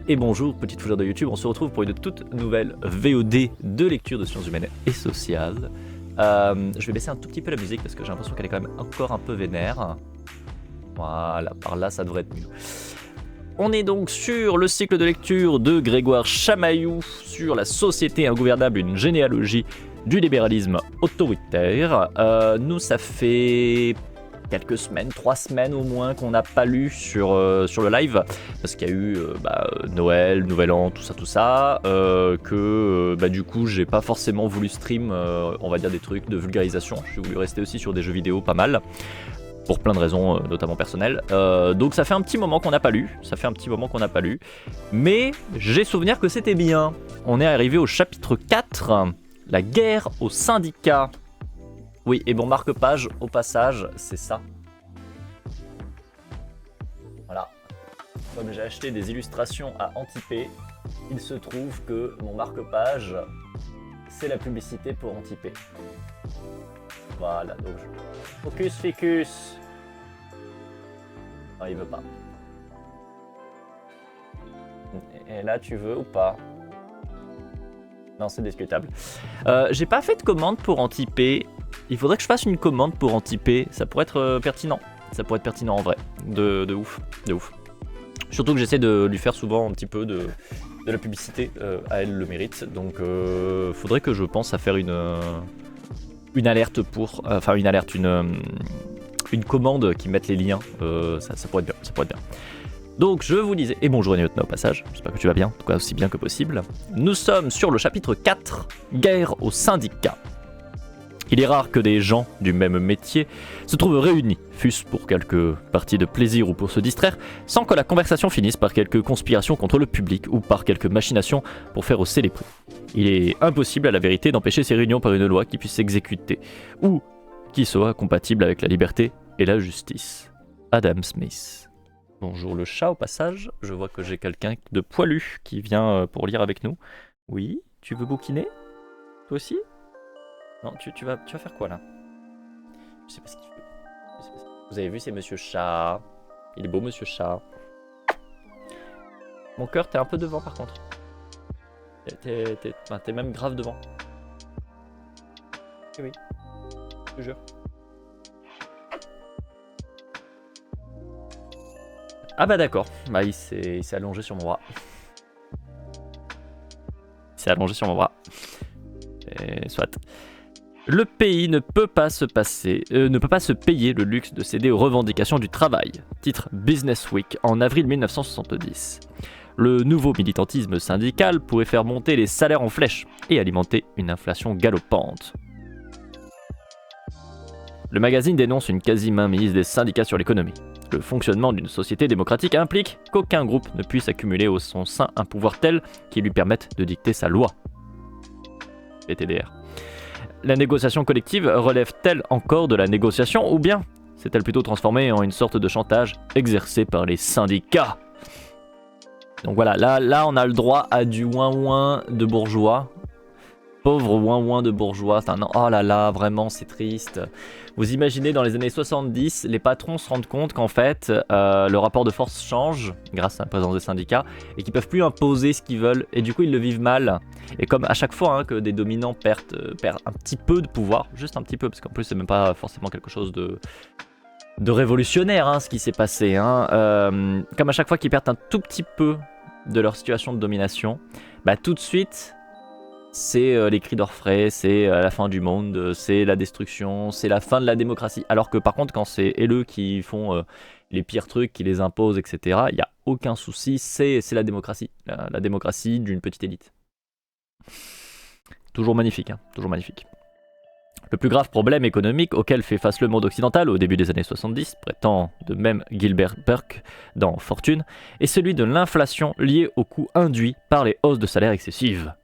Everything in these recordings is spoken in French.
et bonjour, petite fougère de YouTube, on se retrouve pour une toute nouvelle VOD de lecture de sciences humaines et sociales. Je vais baisser un tout petit peu la musique parce que j'ai l'impression qu'elle est quand même encore un peu vénère. Voilà, par là ça devrait être mieux. On est donc sur le cycle de lecture de Grégoire Chamaillou sur la société ingouvernable, une généalogie du libéralisme autoritaire. Nous, ça fait quelques semaines, 3 semaines au moins qu'on n'a pas lu sur le live, parce qu'il y a eu Noël, Nouvel An, tout ça, du coup j'ai pas forcément voulu stream, on va dire des trucs de vulgarisation, j'ai voulu rester aussi sur des jeux vidéo pas mal, pour plein de raisons, notamment personnelles. Donc ça fait un petit moment qu'on n'a pas lu, mais j'ai souvenir que c'était bien. On est arrivé au chapitre 4, la guerre aux syndicats. Oui, et bon marque-page, au passage, c'est ça. Voilà. Comme j'ai acheté des illustrations à Antipé, il se trouve que mon marque-page, c'est la publicité pour Antipé. Voilà, donc Focus Ficus. Non, il veut pas. Et là, tu veux ou pas? Non, c'est discutable. J'ai pas fait de commande pour Antipé. Il faudrait que je fasse une commande pour Antipé. Ça pourrait être pertinent. Ça pourrait être pertinent en vrai. De ouf. Surtout que j'essaie de lui faire souvent un petit peu de la publicité. À elle le mérite. Donc faudrait que je pense à faire une alerte pour... Enfin une alerte, une commande qui mette les liens. Ça pourrait être bien. Donc je vous disais, et bonjour Eniotna au passage, j'espère que tu vas bien, en tout cas aussi bien que possible. Nous sommes sur le chapitre 4, guerre aux syndicats. Il est rare que des gens du même métier se trouvent réunis, fût-ce pour quelques parties de plaisir ou pour se distraire, sans que la conversation finisse par quelques conspirations contre le public ou par quelques machinations pour faire hausser les prix. Il est impossible à la vérité d'empêcher ces réunions par une loi qui puisse s'exécuter, ou qui soit compatible avec la liberté et la justice. Adam Smith. Bonjour le chat au passage, je vois que j'ai quelqu'un de poilu qui vient pour lire avec nous. Oui, tu veux bouquiner? Toi aussi? Non, tu vas faire quoi là? Je sais pas ce qu'il veut. Vous avez vu, c'est Monsieur Chat. Il est beau Monsieur Chat. Mon cœur, t'es un peu devant par contre. T'es même grave devant. Oui, je te jure. Ah bah d'accord, bah il s'est allongé sur mon bras. Et soit. Le pays ne peut pas se payer le luxe de céder aux revendications du travail. Titre Business Week en avril 1970. Le nouveau militantisme syndical pourrait faire monter les salaires en flèche et alimenter une inflation galopante. Le magazine dénonce une quasi-mainmise des syndicats sur l'économie. Le fonctionnement d'une société démocratique implique qu'aucun groupe ne puisse accumuler au son sein un pouvoir tel qui lui permette de dicter sa loi. PTDR. La négociation collective relève-t-elle encore de la négociation ou bien s'est-elle plutôt transformée en une sorte de chantage exercé par les syndicats? Donc voilà, là on a le droit à du ouin-ouin de bourgeois. Pauvre ouin-ouin de bourgeois, oh là là, vraiment c'est triste. Vous imaginez dans les années 70, les patrons se rendent compte qu'en fait le rapport de force change grâce à la présence des syndicats et qu'ils peuvent plus imposer ce qu'ils veulent et du coup ils le vivent mal. Et comme à chaque fois que des dominants perdent un petit peu de pouvoir, juste un petit peu, parce qu'en plus c'est même pas forcément quelque chose de révolutionnaire ce qui s'est passé. Comme à chaque fois qu'ils perdent un tout petit peu de leur situation de domination, bah tout de suite... c'est les cris d'orfraie, c'est la fin du monde, c'est la destruction, c'est la fin de la démocratie. Alors que par contre, quand c'est eux qui font les pires trucs, qui les imposent, etc., il n'y a aucun souci, c'est la démocratie. La démocratie d'une petite élite. Toujours magnifique, toujours magnifique. Le plus grave problème économique auquel fait face le monde occidental au début des années 70, prétend de même Gilbert Burke dans Fortune, est celui de l'inflation liée aux coûts induits par les hausses de salaire excessives.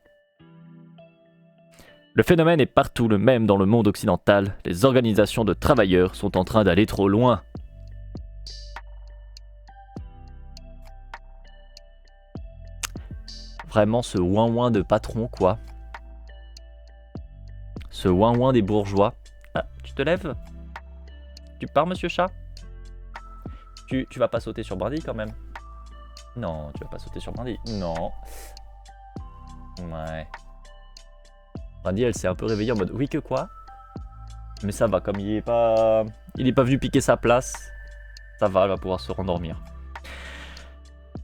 Le phénomène est partout le même dans le monde occidental. Les organisations de travailleurs sont en train d'aller trop loin. Vraiment ce ouin-ouin de patron quoi. Ce ouin-ouin des bourgeois. Ah, tu te lèves? Tu pars Monsieur Chat? Tu vas pas sauter sur Brandy quand même? Non, tu vas pas sauter sur Brandy. Non. Ouais. Brandy, elle s'est un peu réveillée en mode oui que quoi. Mais ça va, comme il est pas venu piquer sa place, ça va, elle va pouvoir se rendormir.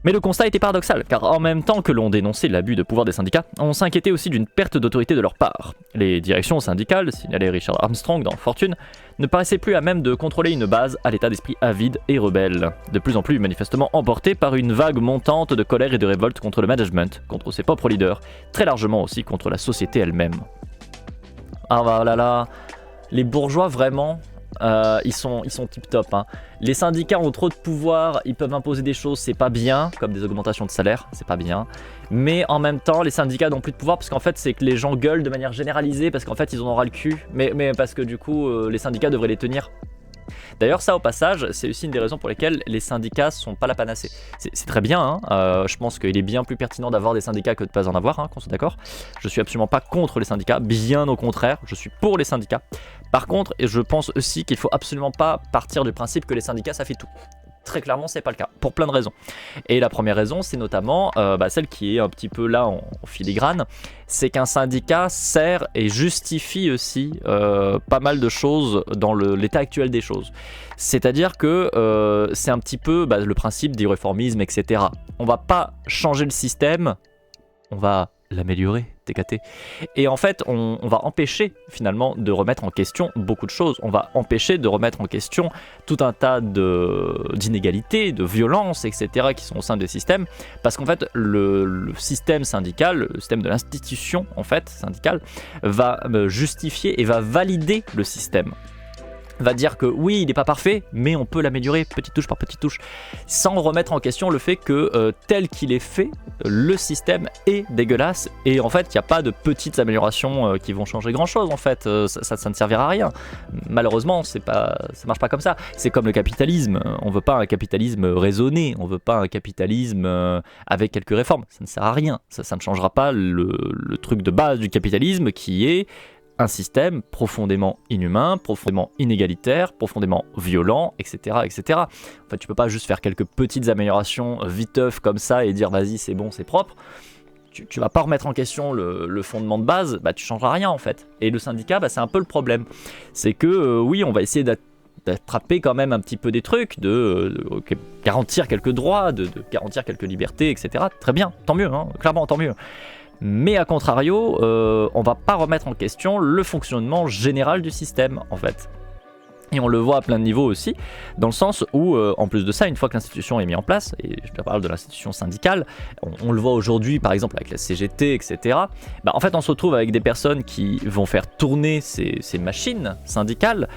Mais le constat était paradoxal, car en même temps que l'on dénonçait l'abus de pouvoir des syndicats, on s'inquiétait aussi d'une perte d'autorité de leur part. Les directions syndicales, signalait Richard Armstrong dans Fortune, ne paraissaient plus à même de contrôler une base à l'état d'esprit avide et rebelle, de plus en plus manifestement emportée par une vague montante de colère et de révolte contre le management, contre ses propres leaders, très largement aussi contre la société elle-même. Ah voilà là, les bourgeois vraiment... ils sont tip top. Hein. Les syndicats ont trop de pouvoir, ils peuvent imposer des choses, c'est pas bien, comme des augmentations de salaire, c'est pas bien. Mais en même temps, les syndicats n'ont plus de pouvoir parce qu'en fait, c'est que les gens gueulent de manière généralisée parce qu'en fait, ils en ont ras le cul. Mais parce que du coup, les syndicats devraient les tenir. D'ailleurs, ça au passage, c'est aussi une des raisons pour lesquelles les syndicats sont pas la panacée. C'est très bien, hein. Je pense qu'il est bien plus pertinent d'avoir des syndicats que de pas en avoir, hein, qu'on soit d'accord. Je suis absolument pas contre les syndicats, bien au contraire, je suis pour les syndicats. Par contre, je pense aussi qu'il faut absolument pas partir du principe que les syndicats ça fait tout. Très clairement, c'est pas le cas, pour plein de raisons. Et la première raison, c'est notamment celle qui est un petit peu là en filigrane, c'est qu'un syndicat sert et justifie aussi pas mal de choses dans l'état actuel des choses. C'est-à-dire que c'est un petit peu le principe du réformisme, etc. On va pas changer le système, on va l'améliorer, TKT. Et en fait, on va empêcher finalement de remettre en question beaucoup de choses. On va empêcher de remettre en question tout un tas d'inégalités, de violences, etc. qui sont au sein des systèmes. Parce qu'en fait, le système syndical, le système de l'institution en fait syndicale, va justifier et va valider le système. Va dire que oui, il n'est pas parfait, mais on peut l'améliorer petite touche par petite touche, sans remettre en question le fait que tel qu'il est fait, le système est dégueulasse, et en fait, il n'y a pas de petites améliorations qui vont changer grand-chose, en fait, ça ne servira à rien. Malheureusement, ça marche pas comme ça. C'est comme le capitalisme, on veut pas un capitalisme raisonné, on veut pas un capitalisme avec quelques réformes, ça ne sert à rien, ça ne changera pas le truc de base du capitalisme qui est un système profondément inhumain, profondément inégalitaire, profondément violent, etc. etc. En fait, tu peux pas juste faire quelques petites améliorations viteuf comme ça et dire vas-y c'est bon, c'est propre. Tu vas pas remettre en question le fondement de base, tu changeras rien en fait. Et le syndicat, c'est un peu le problème. C'est que oui, on va essayer d'attraper quand même un petit peu des trucs, de garantir quelques droits, de garantir quelques libertés, etc. Très bien, tant mieux, hein, clairement tant mieux. Mais à contrario, on va pas remettre en question le fonctionnement général du système en fait. Et on le voit à plein de niveaux aussi, dans le sens où, en plus de ça, une fois que l'institution est mise en place, et je te parle de l'institution syndicale, on le voit aujourd'hui par exemple avec la CGT, etc. En fait, on se retrouve avec des personnes qui vont faire tourner ces machines syndicales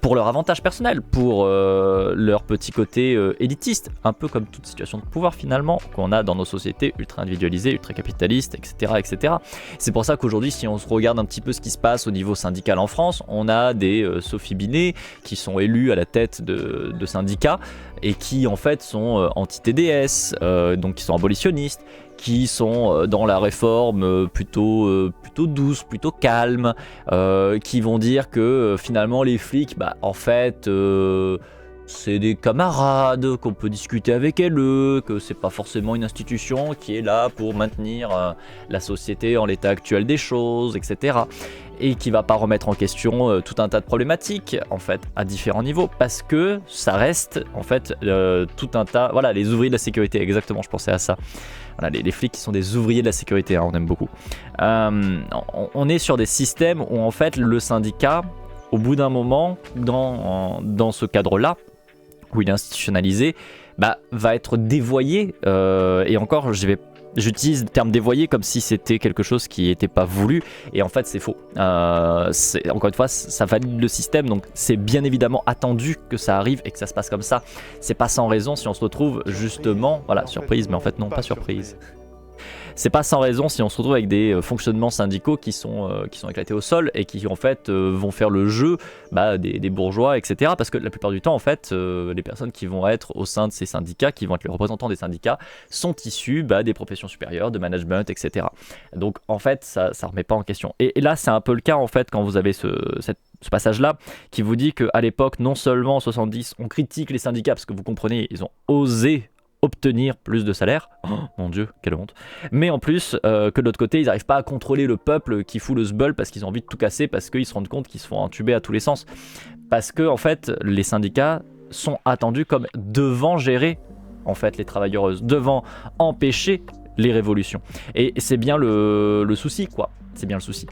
pour leur avantage personnel, pour leur petit côté élitiste, un peu comme toute situation de pouvoir finalement qu'on a dans nos sociétés ultra individualisées, ultra capitalistes, etc. etc. C'est pour ça qu'aujourd'hui, si on se regarde un petit peu ce qui se passe au niveau syndical en France, on a des Sophie Binet qui sont élus à la tête de syndicats et qui en fait sont anti-TDS, donc qui sont abolitionnistes, qui sont dans la réforme plutôt douce, plutôt calme, qui vont dire que finalement les flics, en fait, c'est des camarades, qu'on peut discuter avec eux, que c'est pas forcément une institution qui est là pour maintenir la société en l'état actuel des choses, etc. Et qui va pas remettre en question tout un tas de problématiques en fait à différents niveaux, parce que ça reste en fait tout un tas, voilà, les ouvriers de la sécurité, exactement, je pensais à ça. Voilà, les flics qui sont des ouvriers de la sécurité, hein, on aime beaucoup. On est sur des systèmes où en fait le syndicat, au bout d'un moment, dans ce cadre-là, où il est institutionnalisé, va être dévoyé, et encore j'utilise le terme dévoyé comme si c'était quelque chose qui n'était pas voulu, et en fait c'est faux. Encore une fois, ça valide le système, donc c'est bien évidemment attendu que ça arrive et que ça se passe comme ça. C'est pas sans raison si on se retrouve justement, voilà, surprise, mais en fait non, pas surprise. C'est pas sans raison si on se retrouve avec des fonctionnements syndicaux qui sont éclatés au sol et qui en fait vont faire le jeu des bourgeois, etc. Parce que la plupart du temps, en fait, les personnes qui vont être au sein de ces syndicats, qui vont être les représentants des syndicats, sont issus des professions supérieures, de management, etc. Donc en fait, ça remet pas en question. Et là, c'est un peu le cas en fait quand vous avez ce passage-là qui vous dit qu'à l'époque, non seulement en 70, on critique les syndicats parce que vous comprenez, ils ont osé obtenir plus de salaire. Oh, mon Dieu, quelle honte. Mais en plus, que de l'autre côté, ils n'arrivent pas à contrôler le peuple qui fout le sbeul parce qu'ils ont envie de tout casser, parce qu'ils se rendent compte qu'ils se font entuber à tous les sens. Parce que, en fait, les syndicats sont attendus comme devant gérer en fait, les travailleuses, devant empêcher les révolutions. Et c'est bien le souci, quoi. C'est bien le souci.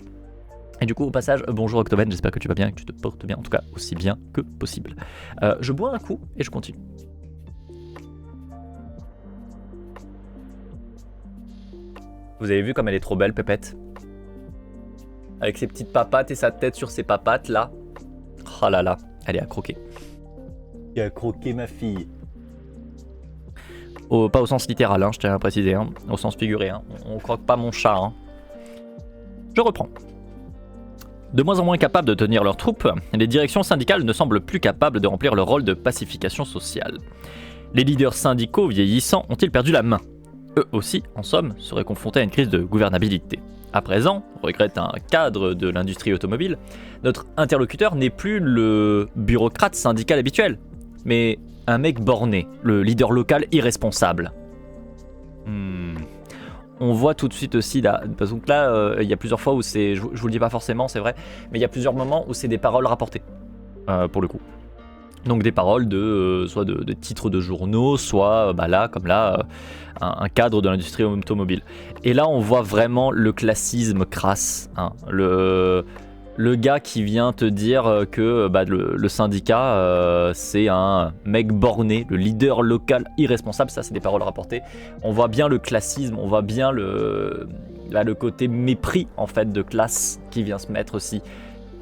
Et du coup, au passage, bonjour Octoben, j'espère que tu vas bien, que tu te portes bien, en tout cas aussi bien que possible. Je bois un coup et je continue. Vous avez vu comme elle est trop belle, Pépette? Avec ses petites papates et sa tête sur ses papates, là. Oh là là, elle est à croquer. Elle est à croquer, ma fille. Pas au sens littéral, hein, je tiens à préciser, hein, au sens figuré. Hein. On croque pas mon chat. Hein. Je reprends. De moins en moins capables de tenir leurs troupes, les directions syndicales ne semblent plus capables de remplir leur rôle de pacification sociale. Les leaders syndicaux vieillissants ont-ils perdu la main? Eux aussi, en somme, seraient confrontés à une crise de gouvernabilité. À présent, regrette un cadre de l'industrie automobile, notre interlocuteur n'est plus le bureaucrate syndical habituel, mais un mec borné, le leader local irresponsable. On voit tout de suite aussi là, parce que là, il y a plusieurs fois où c'est, je vous le dis pas forcément, c'est vrai, mais il y a plusieurs moments où c'est des paroles rapportées, pour le coup. Donc des paroles soit de titres de journaux, soit là, comme là, un cadre de l'industrie automobile. Et là, on voit vraiment le classisme crasse, hein, le gars qui vient te dire que le syndicat, c'est un mec borné, le leader local irresponsable, ça c'est des paroles rapportées. On voit bien le classisme, on voit bien le côté mépris en fait de classe qui vient se mettre aussi.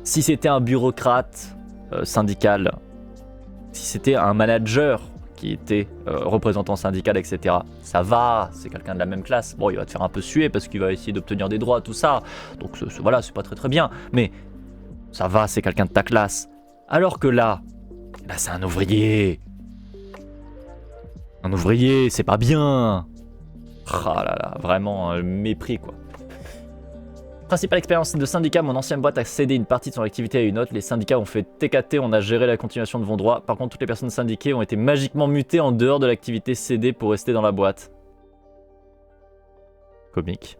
Si c'était un bureaucrate syndical, si c'était un manager qui était représentant syndical, etc., ça va, c'est quelqu'un de la même classe. Bon, il va te faire un peu suer parce qu'il va essayer d'obtenir des droits, tout ça. Donc voilà, c'est pas très bien. Mais ça va, c'est quelqu'un de ta classe. Alors que là, c'est un ouvrier. Un ouvrier, c'est pas bien. Ah là là, vraiment mépris quoi. Principale expérience de syndicat, mon ancienne boîte a cédé une partie de son activité à une autre. Les syndicats ont fait TKT, on a géré la continuation de vos droits. Par contre, toutes les personnes syndiquées ont été magiquement mutées en dehors de l'activité cédée pour rester dans la boîte. Comique.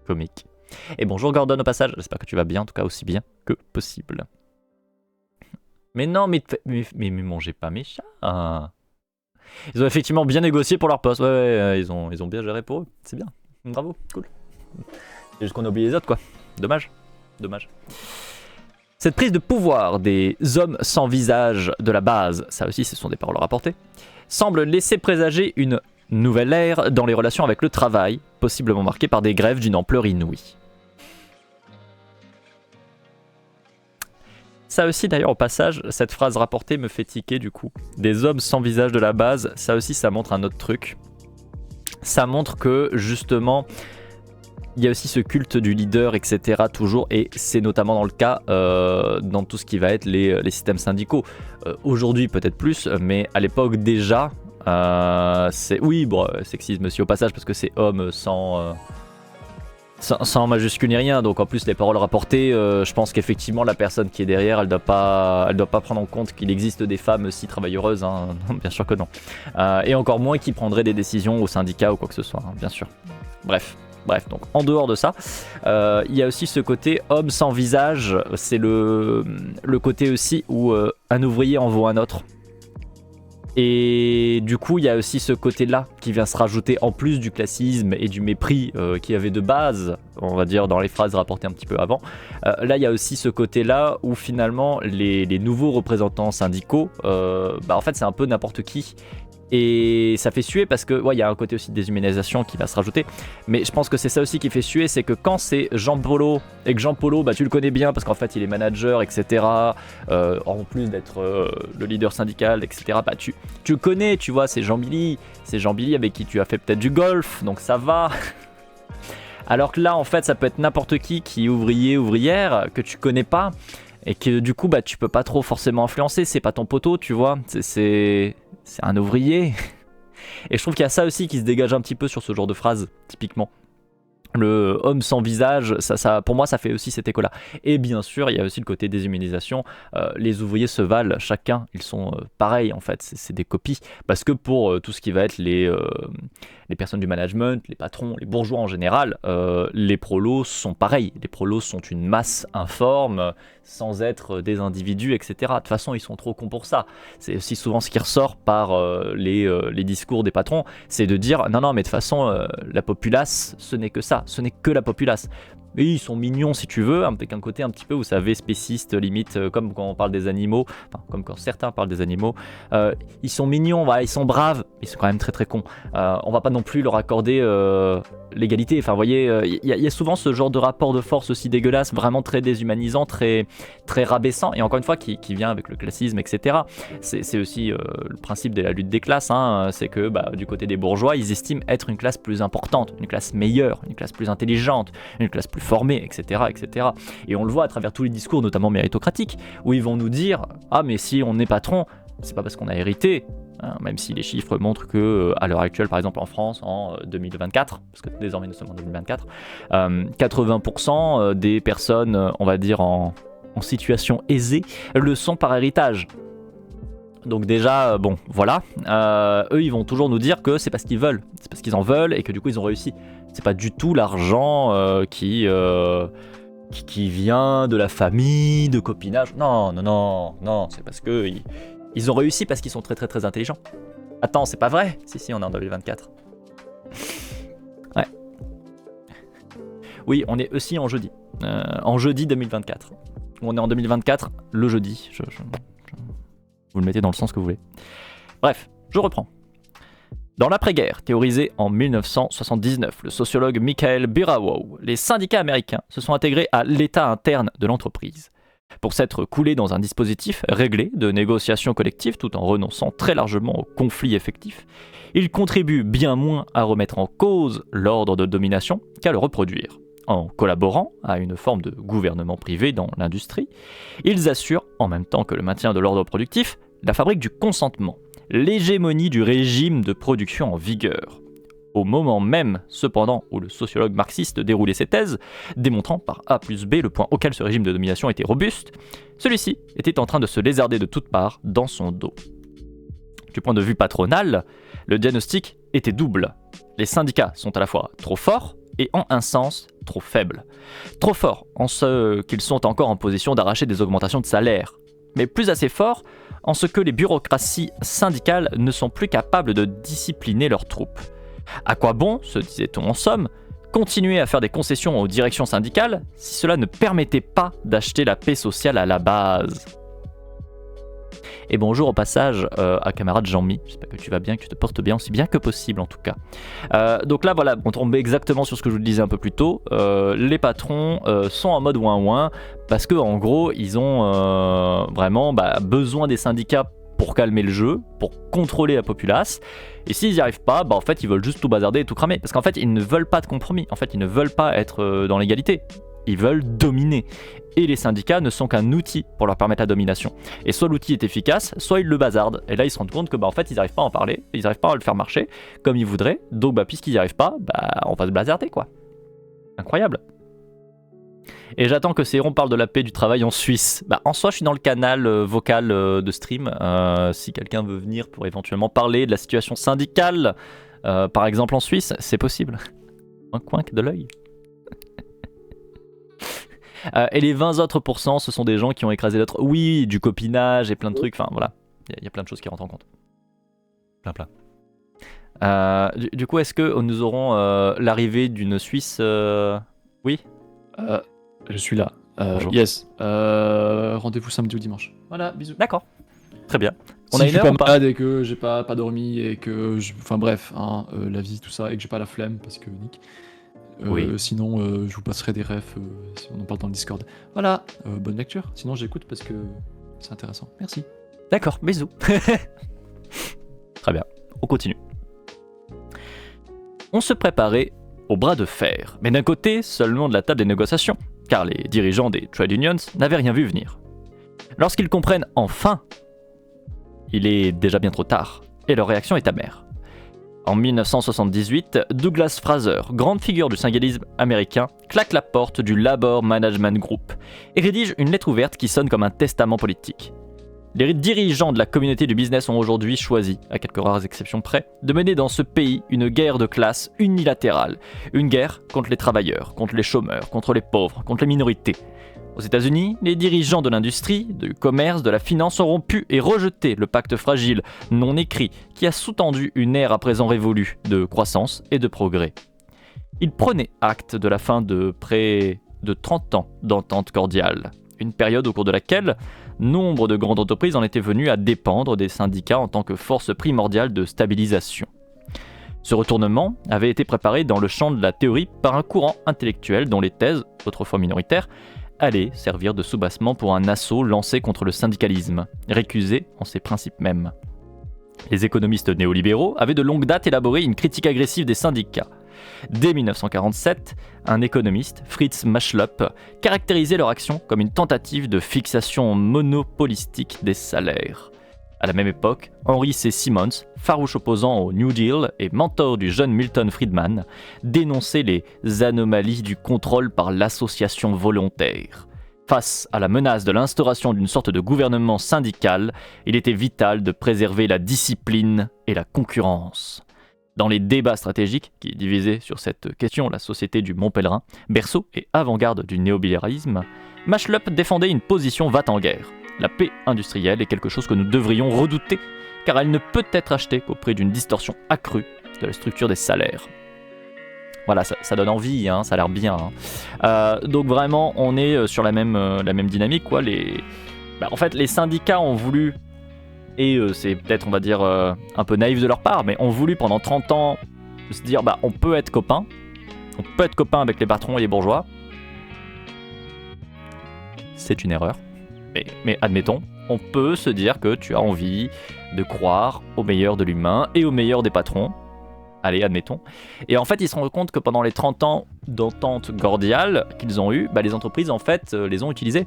Comique. Et bonjour Gordon au passage, j'espère que tu vas bien, en tout cas aussi bien que possible. Mais non, mais mangez pas mes chats. Ils ont effectivement bien négocié pour leur poste, ouais, ils ont bien géré pour eux, c'est bien. Bravo, cool. C'est juste qu'on a oublié les autres, quoi. Dommage. Dommage. Cette prise de pouvoir des hommes sans visage de la base, ça aussi ce sont des paroles rapportées, semble laisser présager une nouvelle ère dans les relations avec le travail, possiblement marquée par des grèves d'une ampleur inouïe. Ça aussi d'ailleurs au passage, cette phrase rapportée me fait tiquer du coup. Des hommes sans visage de la base, ça aussi ça montre un autre truc. Ça montre que justement... il y a aussi ce culte du leader, etc. toujours, et c'est notamment dans le cas dans tout ce qui va être les systèmes syndicaux. Aujourd'hui peut-être plus, mais à l'époque déjà, c'est... Oui, bon, sexisme aussi au passage, parce que c'est homme sans majuscule ni rien, donc en plus les paroles rapportées, je pense qu'effectivement la personne qui est derrière, elle doit pas prendre en compte qu'il existe des femmes aussi travailleuses, hein. Non, bien sûr que non. Et encore moins qui prendraient des décisions au syndicat ou quoi que ce soit, hein, bien sûr. Bref, donc en dehors de ça, il y a aussi ce côté homme sans visage, c'est le côté aussi où un ouvrier en vaut un autre. Et du coup, il y a aussi ce côté-là qui vient se rajouter en plus du classisme et du mépris qu'il y avait de base, on va dire dans les phrases rapportées un petit peu avant. Là, il y a aussi ce côté-là où finalement les nouveaux représentants syndicaux, en fait c'est un peu n'importe qui. Et ça fait suer parce que il y a un côté aussi de déshumanisation qui va se rajouter, mais je pense que c'est ça aussi qui fait suer, c'est que quand c'est Jean Polo et que Jean Polo tu le connais bien parce qu'en fait il est manager, etc. En plus d'être le leader syndical, etc. Tu connais, tu vois, c'est Jean-Billy avec qui tu as fait peut-être du golf, donc ça va. Alors que là en fait ça peut être n'importe qui est ouvrier, ouvrière, que tu connais pas et que du coup tu peux pas trop forcément influencer, c'est pas ton poteau, tu vois, c'est un ouvrier. Et je trouve qu'il y a ça aussi qui se dégage un petit peu sur ce genre de phrase, typiquement. le homme sans visage, ça, pour moi, ça fait aussi cet écho-là. Et bien sûr, il y a aussi le côté déshumanisation. Les ouvriers se valent chacun, ils sont pareils en fait, c'est des copies. Parce que pour tout ce qui va être les personnes du management, les patrons, les bourgeois en général, les prolos sont pareils. Les prolos sont une masse informe, sans être des individus, etc. De toute façon, ils sont trop cons pour ça. C'est aussi souvent ce qui ressort par les discours des patrons, c'est de dire non, mais de toute façon, la populace, ce n'est que ça. Ce n'est que la populace. Et ils sont mignons si tu veux, avec un côté un petit peu, vous savez, spéciste, limite, comme quand on parle des animaux, enfin, comme quand certains parlent des animaux. Ils sont mignons, voilà, ils sont braves, ils sont quand même très très cons. On va pas non plus leur accorder l'égalité. Enfin, vous voyez, il y a souvent ce genre de rapport de force aussi dégueulasse, vraiment très déshumanisant, très, très rabaissant, et encore une fois, qui vient avec le classisme, etc. C'est aussi le principe de la lutte des classes, hein, c'est que du côté des bourgeois, ils estiment être une classe plus importante, une classe meilleure, une classe plus intelligente, une classe plus formés, etc., etc. Et on le voit à travers tous les discours, notamment méritocratiques, où ils vont nous dire « Ah, mais si on est patron, c'est pas parce qu'on a hérité, hein, même si les chiffres montrent que à l'heure actuelle, par exemple en France, en 2024, parce que désormais nous sommes en 2024, 80% des personnes, on va dire, en situation aisée, le sont par héritage. » Donc déjà, bon, voilà, eux ils vont toujours nous dire que c'est parce qu'ils veulent, c'est parce qu'ils en veulent et que du coup ils ont réussi. C'est pas du tout l'argent qui vient de la famille, de copinage. Non, c'est parce que ils ont réussi parce qu'ils sont très très très intelligents. Attends, c'est pas vrai? Si, on est en 2024. Ouais. Oui, on est aussi en jeudi 2024. On est en 2024, le jeudi. Vous le mettez dans le sens que vous voulez. Bref, je reprends. Dans l'après-guerre, théorisé en 1979, le sociologue Michael Burawow, les syndicats américains se sont intégrés à l'état interne de l'entreprise. Pour s'être coulés dans un dispositif réglé de négociation collective tout en renonçant très largement au conflit effectif, ils contribuent bien moins à remettre en cause l'ordre de domination qu'à le reproduire. En collaborant à une forme de gouvernement privé dans l'industrie, ils assurent, en même temps que le maintien de l'ordre productif, la fabrique du consentement, l'hégémonie du régime de production en vigueur. Au moment même, cependant, où le sociologue marxiste déroulait ses thèses, démontrant par A plus B le point auquel ce régime de domination était robuste, celui-ci était en train de se lézarder de toutes parts dans son dos. Du point de vue patronal, le diagnostic était double. Les syndicats sont à la fois trop forts et en un sens trop faibles. Trop forts en ce qu'ils sont encore en position d'arracher des augmentations de salaire, mais plus assez forts en ce que les bureaucraties syndicales ne sont plus capables de discipliner leurs troupes. À quoi bon, se disait-on en somme, continuer à faire des concessions aux directions syndicales si cela ne permettait pas d'acheter la paix sociale à la base? Et bonjour au passage à camarade Jean-Mi, j'espère que tu vas bien, que tu te portes bien, aussi bien que possible en tout cas. Donc là voilà, on tombe exactement sur ce que je vous le disais un peu plus tôt, les patrons sont en mode ouin-ouin, parce que en gros ils ont vraiment besoin des syndicats pour calmer le jeu, pour contrôler la populace, et s'ils n'y arrivent pas, en fait ils veulent juste tout bazarder et tout cramer, parce qu'en fait ils ne veulent pas de compromis, en fait ils ne veulent pas être dans l'égalité, ils veulent dominer. Et les syndicats ne sont qu'un outil pour leur permettre la domination. Et soit l'outil est efficace, soit ils le bazardent. Et là, ils se rendent compte que en fait, ils n'arrivent pas à en parler, ils n'arrivent pas à le faire marcher comme ils voudraient. Donc, puisqu'ils n'y arrivent pas, on va se bazarder, quoi. Incroyable. Et j'attends que Céron parle de la paix du travail en Suisse. En soi, je suis dans le canal vocal de stream. Si quelqu'un veut venir pour éventuellement parler de la situation syndicale, par exemple en Suisse, c'est possible. Un coin de l'œil. Et les 20 autres %, ce sont des gens qui ont écrasé l'autre. Oui, du copinage et plein de trucs. Enfin, voilà. Il y a plein de choses qui rentrent en compte. Plein. Du coup, est-ce que nous aurons l'arrivée d'une Suisse Oui Je suis là. Yes. Rendez-vous samedi ou dimanche. Voilà, bisous. D'accord. Très bien. On a une heure, pas malade et que j'ai pas dormi et que... Enfin bref, la vie, tout ça, et que j'ai pas la flemme parce que Nick... oui. Sinon, je vous passerai des refs si on en parle dans le Discord. Voilà, bonne lecture. Sinon, j'écoute parce que c'est intéressant. Merci. D'accord, bisous. Très bien, on continue. On se préparait au bras de fer, mais d'un côté seulement de la table des négociations, car les dirigeants des trade unions n'avaient rien vu venir. Lorsqu'ils comprennent enfin, il est déjà bien trop tard, et leur réaction est amère. En 1978, Douglas Fraser, grande figure du syndicalisme américain, claque la porte du Labor Management Group et rédige une lettre ouverte qui sonne comme un testament politique. Les dirigeants de la communauté du business ont aujourd'hui choisi, à quelques rares exceptions près, de mener dans ce pays une guerre de classe unilatérale. Une guerre contre les travailleurs, contre les chômeurs, contre les pauvres, contre les minorités. Aux États-Unis, les dirigeants de l'industrie, du commerce, de la finance ont rompu et rejeté le pacte fragile, non écrit, qui a sous-tendu une ère à présent révolue de croissance et de progrès. Ils prenaient acte de la fin de près de 30 ans d'entente cordiale, une période au cours de laquelle nombre de grandes entreprises en étaient venues à dépendre des syndicats en tant que force primordiale de stabilisation. Ce retournement avait été préparé dans le champ de la théorie par un courant intellectuel dont les thèses, autrefois minoritaires, allaient servir de soubassement pour un assaut lancé contre le syndicalisme, récusé en ses principes mêmes. Les économistes néolibéraux avaient de longue date élaboré une critique agressive des syndicats. Dès 1947, un économiste, Fritz Maschlup, caractérisait leur action comme une tentative de fixation monopolistique des salaires. À la même époque, Henry C. Simmons, farouche opposant au New Deal et mentor du jeune Milton Friedman, dénonçait les anomalies du contrôle par l'association volontaire. Face à la menace de l'instauration d'une sorte de gouvernement syndical, il était vital de préserver la discipline et la concurrence. Dans les débats stratégiques qui divisaient sur cette question la société du Mont Pèlerin, berceau et avant-garde du néolibéralisme, Maschlup défendait une position va-t-en-guerre. La paix industrielle est quelque chose que nous devrions redouter, car elle ne peut être achetée qu'auprès d'une distorsion accrue de la structure des salaires. Voilà, ça donne envie, hein, ça a l'air bien. Hein. Donc vraiment, on est sur la même dynamique, quoi. En fait, les syndicats ont voulu, et c'est peut-être, on va dire, un peu naïf de leur part, mais ont voulu pendant 30 ans se dire, on peut être copains avec les patrons et les bourgeois. C'est une erreur. Mais admettons, on peut se dire que tu as envie de croire au meilleur de l'humain et au meilleur des patrons. Allez, admettons. Et en fait, ils se rendent compte que pendant les 30 ans d'entente cordiale qu'ils ont eu, les entreprises, en fait, les ont utilisés.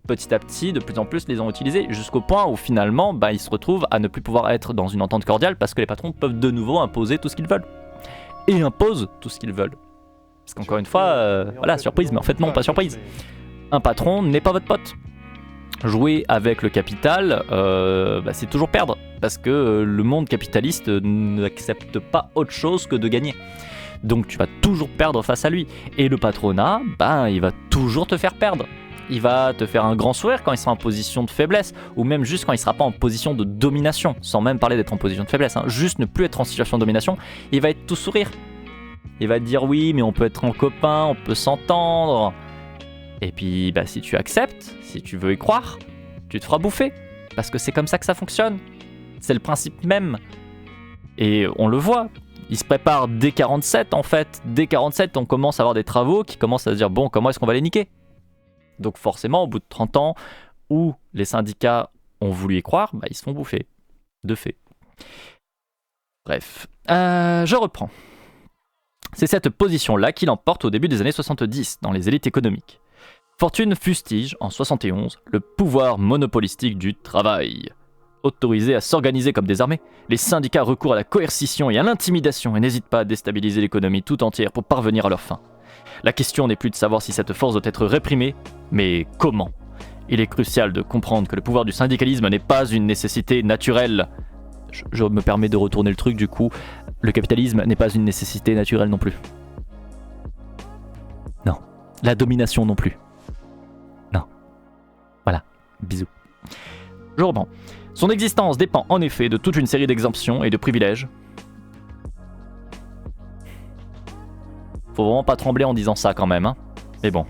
Petit à petit, de plus en plus, les ont utilisés, jusqu'au point où finalement, ils se retrouvent à ne plus pouvoir être dans une entente cordiale parce que les patrons peuvent de nouveau imposer tout ce qu'ils veulent. Et imposent tout ce qu'ils veulent. Parce qu'encore une fois, voilà, surprise, mais en fait non, pas surprise. Un patron n'est pas votre pote. Jouer avec le capital, c'est toujours perdre, parce que le monde capitaliste n'accepte pas autre chose que de gagner. Donc tu vas toujours perdre face à lui. Et le patronat, il va toujours te faire perdre. Il va te faire un grand sourire quand il sera en position de faiblesse, ou même juste quand il ne sera pas en position de domination, sans même parler d'être en position de faiblesse, hein. Juste ne plus être en situation de domination, il va être tout sourire. Il va te dire oui, mais on peut être en copain, on peut s'entendre. Et puis, si tu acceptes, si tu veux y croire, tu te feras bouffer. Parce que c'est comme ça que ça fonctionne. C'est le principe même. Et on le voit. Il se prépare dès 47, en fait. Dès 47, on commence à avoir des travaux qui commencent à se dire, comment est-ce qu'on va les niquer ? Donc forcément, au bout de 30 ans, où les syndicats ont voulu y croire, ils se font bouffer. De fait. Bref. Je reprends. C'est cette position-là qui l'emporte au début des années 70 dans les élites économiques. Fortune fustige, en 71, le pouvoir monopolistique du travail. Autorisés à s'organiser comme des armées, les syndicats recourent à la coercition et à l'intimidation et n'hésitent pas à déstabiliser l'économie tout entière pour parvenir à leur fin. La question n'est plus de savoir si cette force doit être réprimée, mais comment. Il est crucial de comprendre que le pouvoir du syndicalisme n'est pas une nécessité naturelle. Je me permets de retourner le truc du coup. Le capitalisme n'est pas une nécessité naturelle non plus. Non. La domination non plus. Non. Voilà. Bisous. Je reprends. Son existence dépend en effet de toute une série d'exemptions et de privilèges. Faut vraiment pas trembler en disant ça quand même, hein. Mais bon.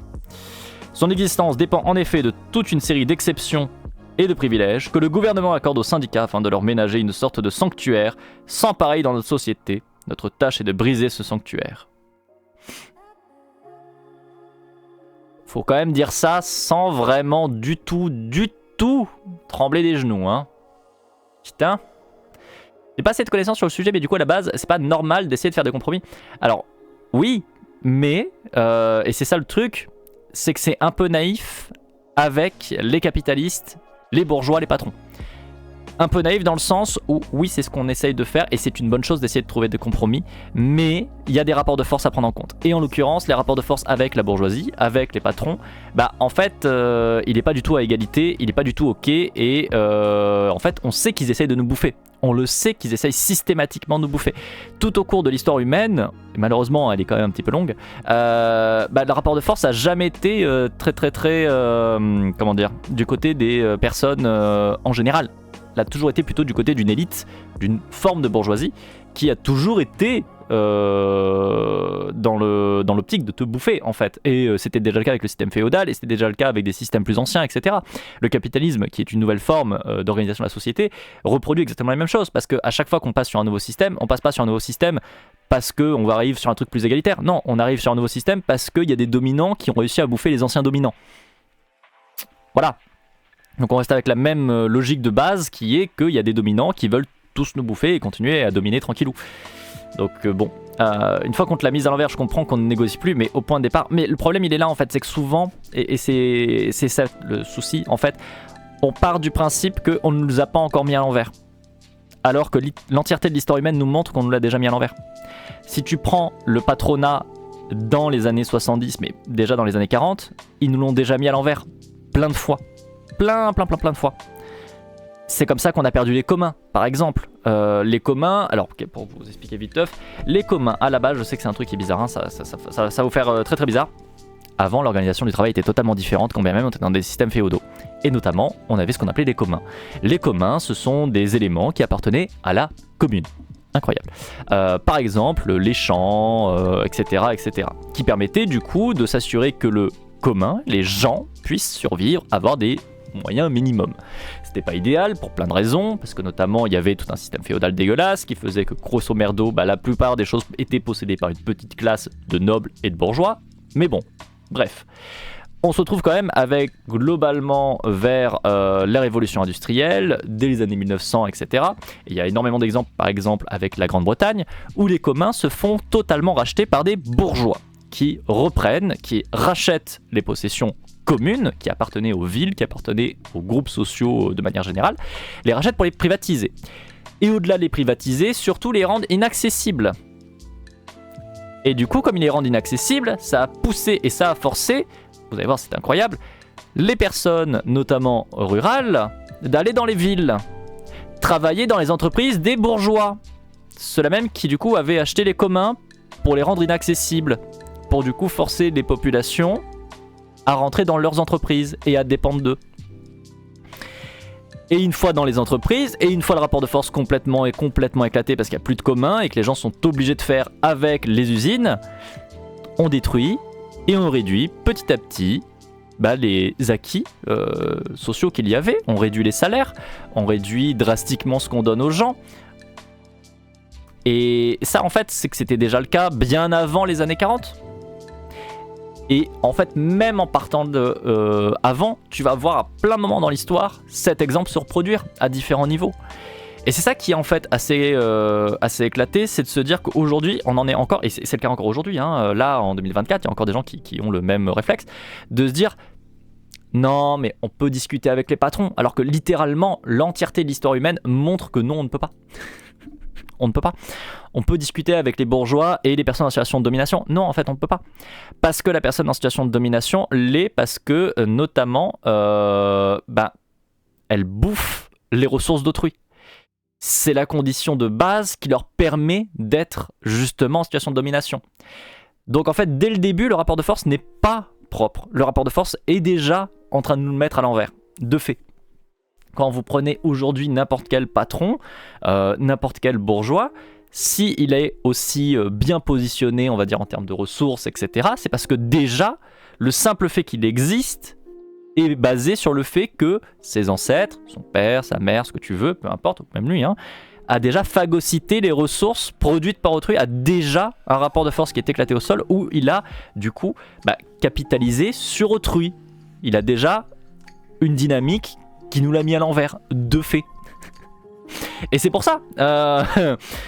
Son existence dépend en effet de toute une série d'exceptions et de privilèges que le gouvernement accorde aux syndicats afin de leur ménager une sorte de sanctuaire sans pareil dans notre société. Notre tâche est de briser ce sanctuaire. Faut quand même dire ça sans vraiment du tout trembler des genoux, hein. Putain. J'ai pas assez de connaissances sur le sujet, mais du coup à la base, c'est pas normal d'essayer de faire des compromis. Alors, oui, mais, et c'est ça le truc, c'est que c'est un peu naïf avec les capitalistes, les bourgeois, les patrons. Un peu naïf dans le sens où oui c'est ce qu'on essaye de faire et c'est une bonne chose d'essayer de trouver des compromis, mais il y a des rapports de force à prendre en compte. Et en l'occurrence les rapports de force avec la bourgeoisie, avec les patrons, bah en fait il n'est pas du tout à égalité, il n'est pas du tout ok et en fait on sait qu'ils essayent de nous bouffer. On le sait qu'ils essayent systématiquement de nous bouffer. Tout au cours de l'histoire humaine, et malheureusement elle est quand même un petit peu longue, le rapport de force a jamais été très comment dire, du côté des personnes en général. Il a toujours été plutôt du côté d'une élite, d'une forme de bourgeoisie qui a toujours été dans l'optique de te bouffer en fait. Et c'était déjà le cas avec le système féodal et c'était déjà le cas avec des systèmes plus anciens, etc. Le capitalisme, qui est une nouvelle forme d'organisation de la société, reproduit exactement la même chose parce qu'à chaque fois qu'on passe sur un nouveau système, on passe pas sur un nouveau système parce qu'on arrive sur un truc plus égalitaire. Non, on arrive sur un nouveau système parce qu'il y a des dominants qui ont réussi à bouffer les anciens dominants. Voilà. Donc on reste avec la même logique de base qui est qu'il y a des dominants qui veulent tous nous bouffer et continuer à dominer tranquillou. Donc bon, une fois qu'on te l'a mise à l'envers, je comprends qu'on ne négocie plus, mais au point de départ. Mais le problème il est là en fait, c'est que souvent, et c'est ça le souci en fait, on part du principe qu'on ne nous a pas encore mis à l'envers. Alors que l'entièreté de l'histoire humaine nous montre qu'on nous l'a déjà mis à l'envers. Si tu prends le patronat dans les années 70, mais déjà dans les années 40, ils nous l'ont déjà mis à l'envers plein de fois. Plein de fois. C'est comme ça qu'on a perdu les communs, par exemple. Les communs, alors pour vous expliquer vite teuf, les communs, à la base, je sais que c'est un truc qui est bizarre, hein, ça va vous faire très bizarre. Avant, l'organisation du travail était totalement différente, quand bien même on était dans des systèmes féodaux. Et notamment, on avait ce qu'on appelait les communs. Les communs, ce sont des éléments qui appartenaient à la commune. Incroyable. Par exemple, les champs, etc., qui permettaient du coup de s'assurer que le commun, les gens, puissent survivre, avoir des moyens minimum. C'était pas idéal pour plein de raisons, parce que notamment il y avait tout un système féodal dégueulasse qui faisait que grosso merdo, la plupart des choses étaient possédées par une petite classe de nobles et de bourgeois. Mais bon, bref. On se retrouve quand même avec globalement vers la révolution industrielle, dès les années 1900, etc. Et il y a énormément d'exemples, par exemple avec la Grande-Bretagne, où les communs se font totalement racheter par des bourgeois qui reprennent, qui rachètent les possessions communes qui appartenaient aux villes, qui appartenaient aux groupes sociaux de manière générale, les rachètent pour les privatiser. Et au-delà de les privatiser, surtout les rendent inaccessibles. Et du coup, comme ils les rendent inaccessibles, ça a poussé et ça a forcé, vous allez voir c'est incroyable, les personnes, notamment rurales, d'aller dans les villes, travailler dans les entreprises des bourgeois. Ceux-là même qui du coup avaient acheté les communs pour les rendre inaccessibles, pour du coup forcer les populations à rentrer dans leurs entreprises et à dépendre d'eux. Et une fois dans les entreprises, et une fois le rapport de force complètement éclaté parce qu'il n'y a plus de commun et que les gens sont obligés de faire avec les usines, on détruit et on réduit petit à petit les acquis sociaux qu'il y avait. On réduit les salaires, on réduit drastiquement ce qu'on donne aux gens. Et ça en fait c'est que c'était déjà le cas bien avant les années 40. Et en fait, même en partant de avant, tu vas voir à plein de moments dans l'histoire cet exemple se reproduire à différents niveaux. Et c'est ça qui est en fait assez éclaté, c'est de se dire qu'aujourd'hui, on en est encore, et c'est le cas encore aujourd'hui, hein, là en 2024, il y a encore des gens qui ont le même réflexe, de se dire non, mais on peut discuter avec les patrons, alors que littéralement, l'entièreté de l'histoire humaine montre que non, on ne peut pas. On ne peut pas. On peut discuter avec les bourgeois et les personnes en situation de domination. Non, en fait, on ne peut pas. Parce que la personne en situation de domination l'est parce que, notamment, elle bouffe les ressources d'autrui. C'est la condition de base qui leur permet d'être justement en situation de domination. Donc, en fait, dès le début, le rapport de force n'est pas propre. Le rapport de force est déjà en train de nous le mettre à l'envers, de fait. Quand vous prenez aujourd'hui n'importe quel patron, n'importe quel bourgeois, s'il est aussi bien positionné, on va dire en termes de ressources, etc., c'est parce que déjà, le simple fait qu'il existe est basé sur le fait que ses ancêtres, son père, sa mère, ce que tu veux, peu importe, ou même lui, a déjà phagocyté les ressources produites par autrui, a déjà un rapport de force qui est éclaté au sol, où il a, du coup, capitalisé sur autrui. Il a déjà une dynamique qui nous l'a mis à l'envers, de fait. Et c'est pour ça,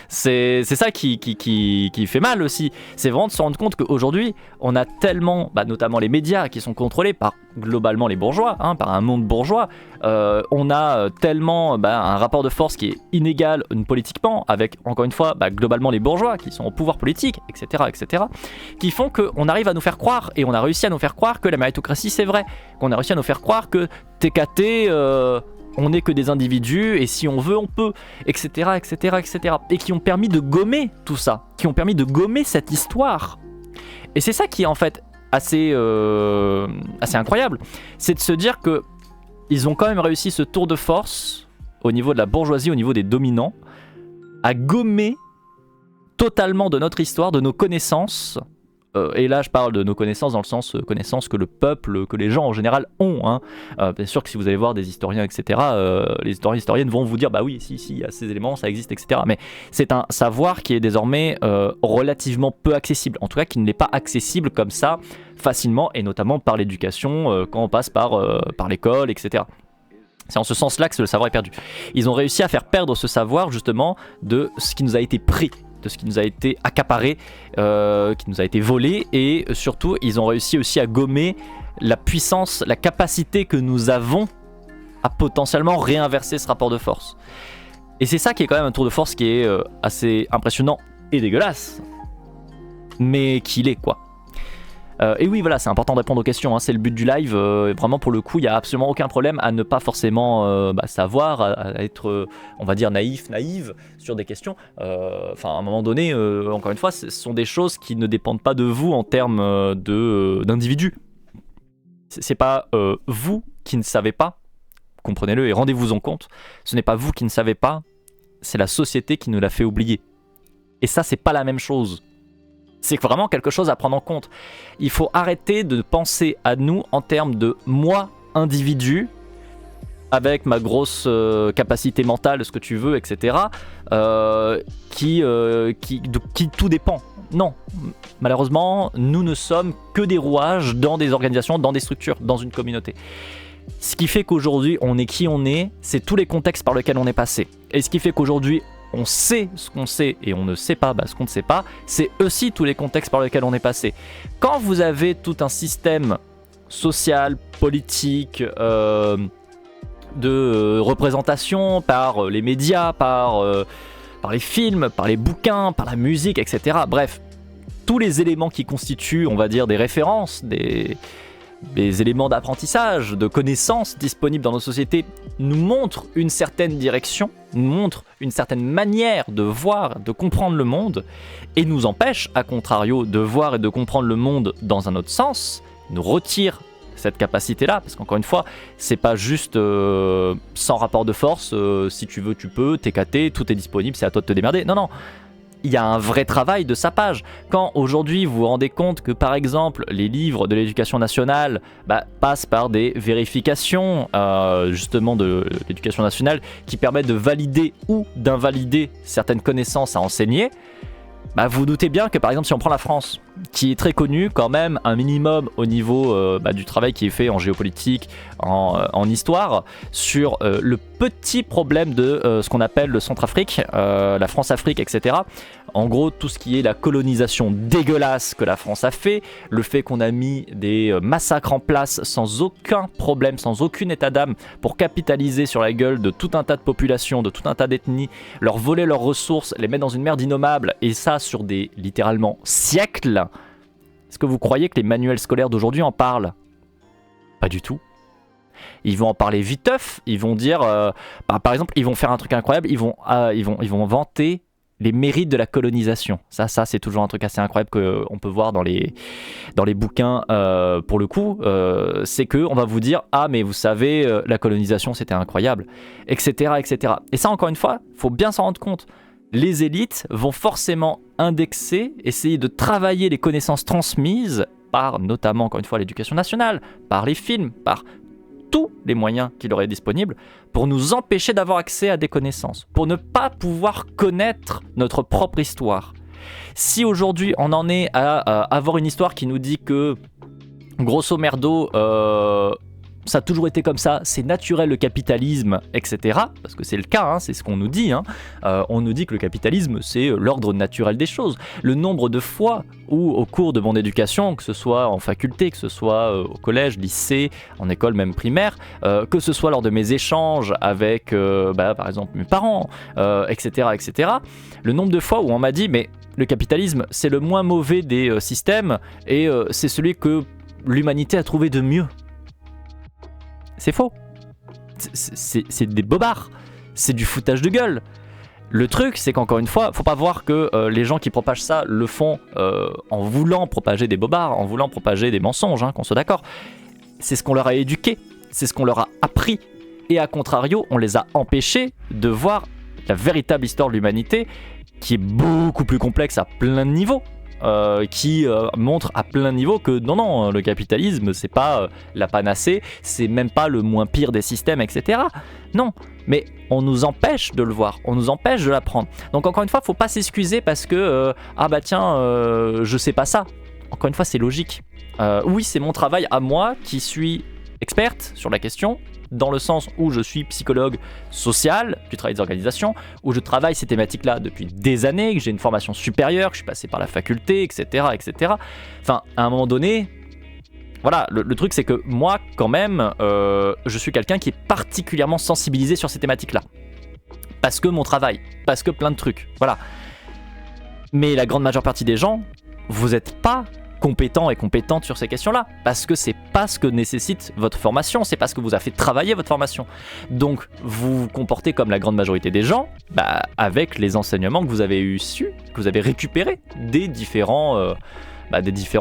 c'est ça qui fait mal aussi. C'est vraiment de se rendre compte qu'aujourd'hui, on a tellement, notamment les médias qui sont contrôlés par globalement les bourgeois, par un monde bourgeois. On a tellement un rapport de force qui est inégal politiquement avec, encore une fois, globalement les bourgeois qui sont au pouvoir politique, etc., qui font qu'on arrive à nous faire croire, et on a réussi à nous faire croire que la méritocratie c'est vrai, qu'on a réussi à nous faire croire que TKT... on n'est que des individus et si on veut on peut, etc., et qui ont permis de gommer tout ça, qui ont permis de gommer cette histoire. Et c'est ça qui est en fait assez incroyable, c'est de se dire que ils ont quand même réussi ce tour de force au niveau de la bourgeoisie, au niveau des dominants, à gommer totalement de notre histoire, de nos connaissances. Et là je parle de nos connaissances dans le sens connaissances que le peuple, que les gens en général ont. Bien sûr que si vous allez voir des historiens, etc., les historiennes vont vous dire bah oui, si, il y a ces éléments, ça existe, etc. Mais c'est un savoir qui est désormais relativement peu accessible, en tout cas qui ne l'est pas accessible comme ça facilement, et notamment par l'éducation, quand on passe par l'école, etc. C'est en ce sens-là que le savoir est perdu. Ils ont réussi à faire perdre ce savoir justement de ce qui nous a été pris, de ce qui nous a été accaparé, qui nous a été volé, et surtout ils ont réussi aussi à gommer la puissance, la capacité que nous avons à potentiellement réinverser ce rapport de force. Et c'est ça qui est quand même un tour de force qui est assez impressionnant et dégueulasse, mais qu'il est quoi. Et oui, voilà, c'est important de répondre aux questions, c'est le but du live. Vraiment, pour le coup, il n'y a absolument aucun problème à ne pas forcément savoir, à être, on va dire, naïve sur des questions. À un moment donné, encore une fois, ce sont des choses qui ne dépendent pas de vous en termes d'individus. C'est pas vous qui ne savez pas, comprenez-le et rendez-vous en compte. Ce n'est pas vous qui ne savez pas, c'est la société qui nous l'a fait oublier. Et ça, c'est pas la même chose. C'est vraiment quelque chose à prendre en compte. Il faut arrêter de penser à nous en termes de moi, individu, avec ma grosse capacité mentale, ce que tu veux, etc., qui tout dépend. Non, malheureusement, nous ne sommes que des rouages dans des organisations, dans des structures, dans une communauté. Ce qui fait qu'aujourd'hui, on est qui on est, c'est tous les contextes par lesquels on est passé. Et ce qui fait qu'aujourd'hui, on sait ce qu'on sait et on ne sait pas ce qu'on ne sait pas, c'est aussi tous les contextes par lesquels on est passé. Quand vous avez tout un système social, politique, de représentation par les médias, par les films, par les bouquins, par la musique, etc. Bref, tous les éléments qui constituent, on va dire, des références, des éléments d'apprentissage, de connaissances disponibles dans nos sociétés nous montrent une certaine direction, nous montrent une certaine manière de voir, de comprendre le monde, et nous empêchent, à contrario, de voir et de comprendre le monde dans un autre sens, nous retirent cette capacité-là, parce qu'encore une fois, c'est pas juste sans rapport de force, si tu veux, tu peux, TKT, tout est disponible, c'est à toi de te démerder. Non, il y a un vrai travail de sapage. Quand aujourd'hui vous vous rendez compte que par exemple les livres de l'éducation nationale passent par des vérifications justement de l'éducation nationale qui permettent de valider ou d'invalider certaines connaissances à enseigner, vous doutez bien que par exemple si on prend la France, qui est très connue quand même un minimum au niveau du travail qui est fait en géopolitique, en histoire, sur le petit problème de ce qu'on appelle le Centrafrique, la France-Afrique, etc. En gros, tout ce qui est la colonisation dégueulasse que la France a fait, le fait qu'on a mis des massacres en place sans aucun problème, sans aucun état d'âme, pour capitaliser sur la gueule de tout un tas de populations, de tout un tas d'ethnies, leur voler leurs ressources, les mettre dans une merde innommable, et ça sur des littéralement siècles. Est-ce que vous croyez que les manuels scolaires d'aujourd'hui en parlent ? Pas du tout. Ils vont en parler viteuf, ils vont dire, par exemple, ils vont faire un truc incroyable, ils vont vanter les mérites de la colonisation. Ça c'est toujours un truc assez incroyable qu'on peut voir dans les bouquins, pour le coup, c'est qu'on va vous dire, ah mais vous savez, la colonisation c'était incroyable, etc., etc. Et ça encore une fois, il faut bien s'en rendre compte. Les élites vont forcément indexer, essayer de travailler les connaissances transmises par notamment, encore une fois, l'éducation nationale, par les films, par tous les moyens qu'il aurait disponibles pour nous empêcher d'avoir accès à des connaissances, pour ne pas pouvoir connaître notre propre histoire. Si aujourd'hui on en est à avoir une histoire qui nous dit que, grosso merdo, ça a toujours été comme ça, c'est naturel le capitalisme, etc. Parce que c'est le cas, c'est ce qu'on nous dit. On nous dit que le capitalisme, c'est l'ordre naturel des choses. Le nombre de fois où, au cours de mon éducation, que ce soit en faculté, que ce soit au collège, lycée, en école même primaire, que ce soit lors de mes échanges avec, par exemple, mes parents, etc., etc., le nombre de fois où on m'a dit, mais le capitalisme, c'est le moins mauvais des systèmes et c'est celui que l'humanité a trouvé de mieux. C'est faux. C'est des bobards. C'est du foutage de gueule. Le truc, c'est qu'encore une fois, faut pas voir que les gens qui propagent ça le font en voulant propager des bobards, en voulant propager des mensonges, qu'on soit d'accord. C'est ce qu'on leur a éduqué, c'est ce qu'on leur a appris. Et à contrario, on les a empêchés de voir la véritable histoire de l'humanité, qui est beaucoup plus complexe à plein de niveaux. Qui montre à plein de niveaux que non, le capitalisme, c'est pas la panacée, c'est même pas le moins pire des systèmes, etc. Non, mais on nous empêche de le voir, on nous empêche de l'apprendre. Donc encore une fois, faut pas s'excuser parce que je sais pas ça. Encore une fois, c'est logique. Oui, c'est mon travail à moi qui suis experte sur la question, dans le sens où je suis psychologue social, du travail des organisations, où je travaille ces thématiques-là depuis des années, que j'ai une formation supérieure, que je suis passé par la faculté, etc., etc. Enfin, à un moment donné, voilà, le truc c'est que moi, quand même, je suis quelqu'un qui est particulièrement sensibilisé sur ces thématiques-là. Parce que mon travail, parce que plein de trucs, voilà. Mais la grande majeure partie des gens, vous n'êtes pas compétent et compétente sur ces questions-là, parce que c'est pas ce que nécessite votre formation, c'est pas ce que vous a fait travailler votre formation. Donc vous vous comportez comme la grande majorité des gens, avec les enseignements que vous avez que vous avez récupérés des différentes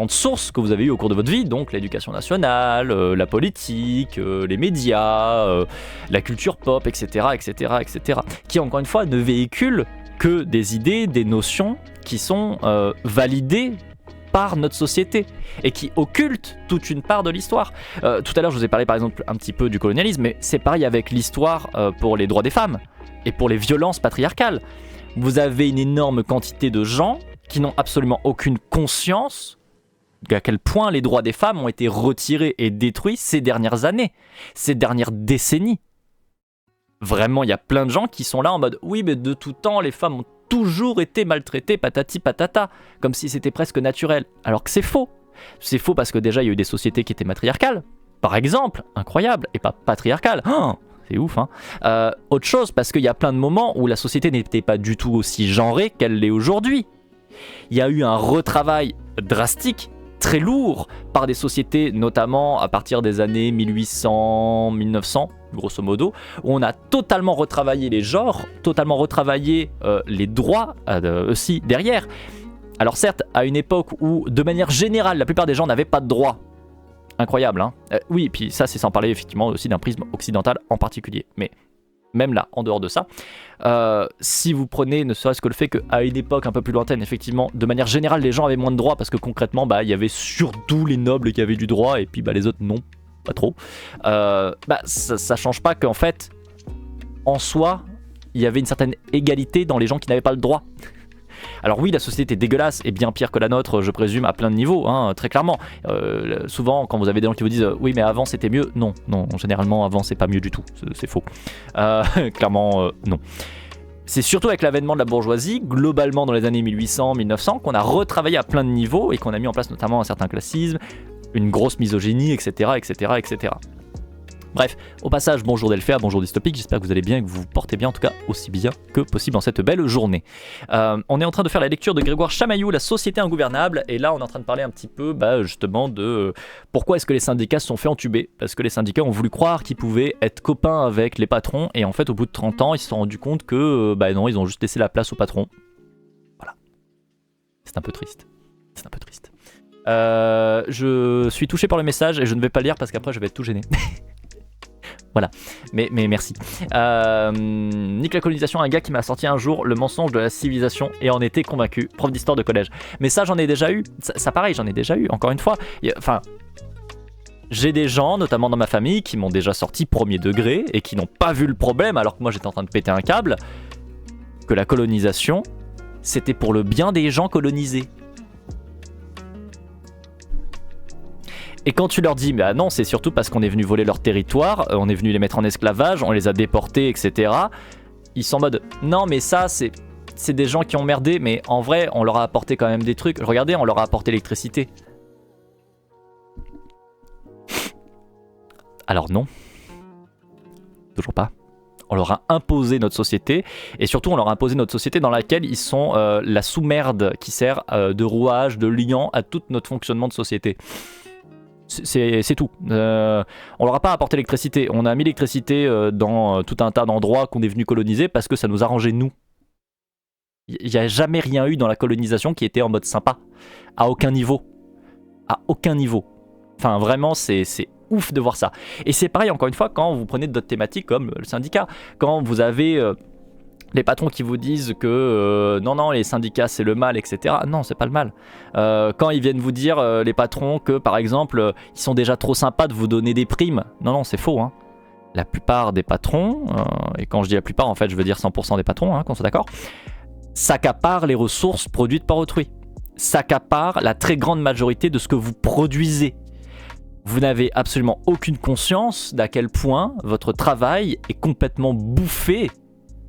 sources que vous avez eues au cours de votre vie, donc l'éducation nationale, la politique, les médias, la culture pop, etc., etc., etc., qui encore une fois ne véhiculent que des idées, des notions qui sont validées par notre société et qui occulte toute une part de l'histoire. Tout à l'heure, je vous ai parlé par exemple un petit peu du colonialisme, mais c'est pareil avec l'histoire pour les droits des femmes et pour les violences patriarcales. Vous avez une énorme quantité de gens qui n'ont absolument aucune conscience à quel point les droits des femmes ont été retirés et détruits ces dernières années, ces dernières décennies. Vraiment, il y a plein de gens qui sont là en mode « Oui, mais de tout temps, les femmes ont toujours été maltraitées, patati patata, comme si c'était presque naturel. » Alors que c'est faux. C'est faux parce que déjà, il y a eu des sociétés qui étaient matriarcales, par exemple, incroyable, et pas patriarcales. Oh, c'est ouf, autre chose, parce qu'il y a plein de moments où la société n'était pas du tout aussi genrée qu'elle l'est aujourd'hui. Il y a eu un retravail drastique, très lourd, par des sociétés, notamment à partir des années 1800, 1900, grosso modo, où on a totalement retravaillé les genres, totalement retravaillé les droits aussi derrière. Alors certes, à une époque où, de manière générale, la plupart des gens n'avaient pas de droits. Incroyable, oui, et puis ça, c'est sans parler effectivement aussi d'un prisme occidental en particulier. Mais même là, en dehors de ça, si vous prenez ne serait-ce que le fait qu'à une époque un peu plus lointaine, effectivement, de manière générale, les gens avaient moins de droits parce que concrètement, il y avait surtout les nobles qui avaient du droit et puis les autres non, pas trop. Ça change pas qu'en fait, en soi, il y avait une certaine égalité dans les gens qui n'avaient pas le droit. Alors oui, la société est dégueulasse et bien pire que la nôtre, je présume, à plein de niveaux, très clairement. Souvent, quand vous avez des gens qui vous disent « Oui, mais avant, c'était mieux », non, généralement, avant, c'est pas mieux du tout, c'est faux. Clairement, non. C'est surtout avec l'avènement de la bourgeoisie, globalement dans les années 1800-1900, qu'on a retravaillé à plein de niveaux et qu'on a mis en place notamment un certain classisme, une grosse misogynie, etc., etc., etc. Bref, au passage, bonjour Delpher, bonjour Dystopique, j'espère que vous allez bien et que vous vous portez bien, en tout cas aussi bien que possible en cette belle journée. On est en train de faire la lecture de Grégoire Chamaillou, La société ingouvernable, et là on est en train de parler un petit peu justement de pourquoi est-ce que les syndicats se sont fait entuber. Parce que les syndicats ont voulu croire qu'ils pouvaient être copains avec les patrons, et en fait au bout de 30 ans ils se sont rendus compte que non, ils ont juste laissé la place aux patrons. Voilà. C'est un peu triste. C'est un peu triste. Je suis touché par le message et je ne vais pas le lire parce qu'après je vais être tout gêné. Voilà, mais merci. Nique la colonisation, un gars qui m'a sorti un jour Le mensonge de la civilisation et en était convaincu, prof d'histoire de collège. Mais ça j'en ai déjà eu, ça pareil, j'en ai déjà eu, encore une fois. Enfin, j'ai des gens, notamment dans ma famille, qui m'ont déjà sorti premier degré et qui n'ont pas vu le problème alors que moi j'étais en train de péter un câble, que la colonisation, c'était pour le bien des gens colonisés. Et quand tu leur dis, bah non, c'est surtout parce qu'on est venu voler leur territoire, on est venu les mettre en esclavage, on les a déportés, etc. Ils sont en mode, non mais ça c'est des gens qui ont merdé, mais en vrai on leur a apporté quand même des trucs. Regardez, on leur a apporté l'électricité. Alors non. Toujours pas. On leur a imposé notre société, et surtout on leur a imposé notre société dans laquelle ils sont la sous-merde qui sert de rouage, de liant à tout notre fonctionnement de société. C'est tout. On leur a pas apporté l'électricité. On a mis l'électricité dans tout un tas d'endroits qu'on est venu coloniser parce que ça nous arrangeait nous. Il n'y a jamais rien eu dans la colonisation qui était en mode sympa. À aucun niveau. À aucun niveau. Enfin vraiment c'est ouf de voir ça. Et c'est pareil encore une fois quand vous prenez d'autres thématiques comme le syndicat. Quand vous avez... les patrons qui vous disent que non, les syndicats c'est le mal, etc. Non, c'est pas le mal. Quand ils viennent vous dire, les patrons, que par exemple, ils sont déjà trop sympas de vous donner des primes. Non, c'est faux. Hein. La plupart des patrons, et quand je dis la plupart, en fait, je veux dire 100% des patrons, hein, qu'on soit d'accord, s'accaparent les ressources produites par autrui. S'accaparent la très grande majorité de ce que vous produisez. Vous n'avez absolument aucune conscience d'à quel point votre travail est complètement bouffé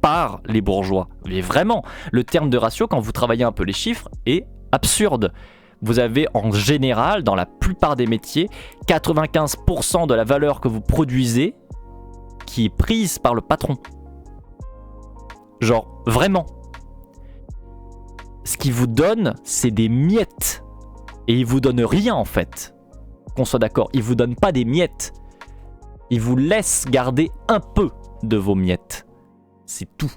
par les bourgeois. Mais vraiment, le terme de ratio, quand vous travaillez un peu les chiffres, est absurde. Vous avez en général, dans la plupart des métiers, 95% de la valeur que vous produisez qui est prise par le patron. Genre, vraiment. Ce qu'il vous donne, c'est des miettes. Et il vous donne rien en fait. Qu'on soit d'accord, il vous donne pas des miettes. Il vous laisse garder un peu de vos miettes. C'est tout.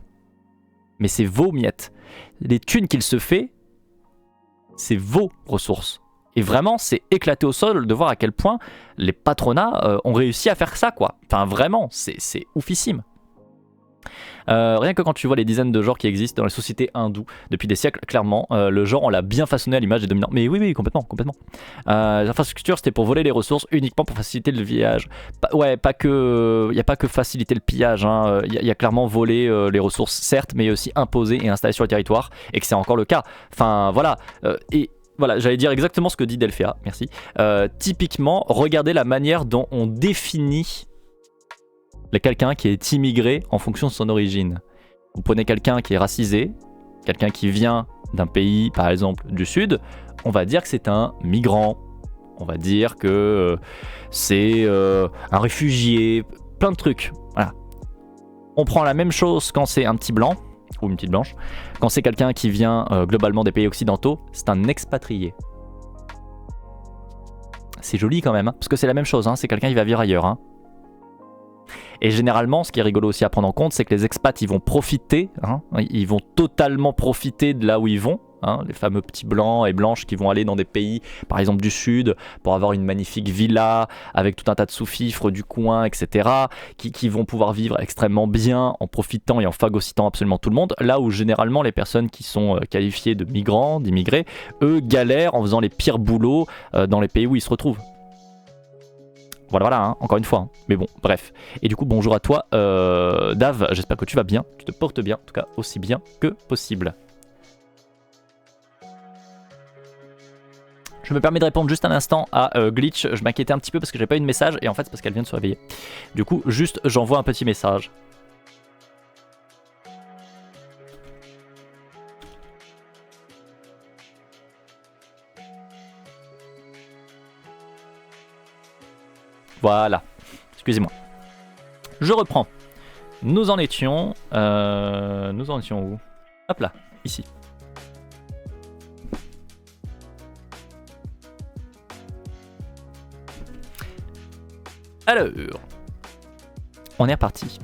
Mais c'est vos miettes. Les thunes qu'il se fait, c'est vos ressources. Et vraiment, c'est éclaté au sol de voir à quel point les patronats ont réussi à faire ça, quoi. Enfin, vraiment, c'est oufissime. Rien que quand tu vois les dizaines de genres qui existent dans les sociétés hindoues depuis des siècles, clairement, le genre on l'a bien façonné à l'image des dominants. Mais oui, complètement. Les infrastructures c'était pour voler les ressources uniquement pour faciliter le pillage. Il n'y a pas que faciliter le pillage, hein. Y a clairement voler les ressources certes, mais aussi imposer et installer sur le territoire, et que c'est encore le cas. Enfin voilà, et voilà, j'allais dire exactement ce que dit Delphéa, merci. Typiquement, regardez la manière dont on définit quelqu'un qui est immigré en fonction de son origine. Vous prenez quelqu'un qui est racisé, quelqu'un qui vient d'un pays, par exemple, du Sud, on va dire que c'est un migrant. On va dire que c'est un réfugié, plein de trucs. Voilà. On prend la même chose quand c'est un petit blanc, ou une petite blanche. Quand c'est quelqu'un qui vient globalement des pays occidentaux, c'est un expatrié. C'est joli quand même, hein, parce que c'est la même chose, hein, c'est quelqu'un qui va vivre ailleurs. Hein. Et généralement, ce qui est rigolo aussi à prendre en compte, c'est que les expats, ils vont profiter, hein, ils vont totalement profiter de là où ils vont, hein, les fameux petits blancs et blanches qui vont aller dans des pays, par exemple du sud, pour avoir une magnifique villa avec tout un tas de sous-fifres du coin, etc., qui vont pouvoir vivre extrêmement bien en profitant et en phagocytant absolument tout le monde, là où généralement les personnes qui sont qualifiées de migrants, d'immigrés, eux galèrent en faisant les pires boulots dans les pays où ils se retrouvent. Voilà, hein, encore une fois. Hein. Mais bon, bref. Et du coup, bonjour à toi, Dave. J'espère que tu vas bien. Tu te portes bien, en tout cas aussi bien que possible. Je me permets de répondre juste un instant à Glitch. Je m'inquiétais un petit peu parce que j'ai pas eu de message. Et en fait, c'est parce qu'elle vient de se réveiller. Du coup, juste, j'envoie un petit message. Voilà, excusez-moi. Je reprends. Nous en étions où? Hop là, ici. Alors, on est reparti.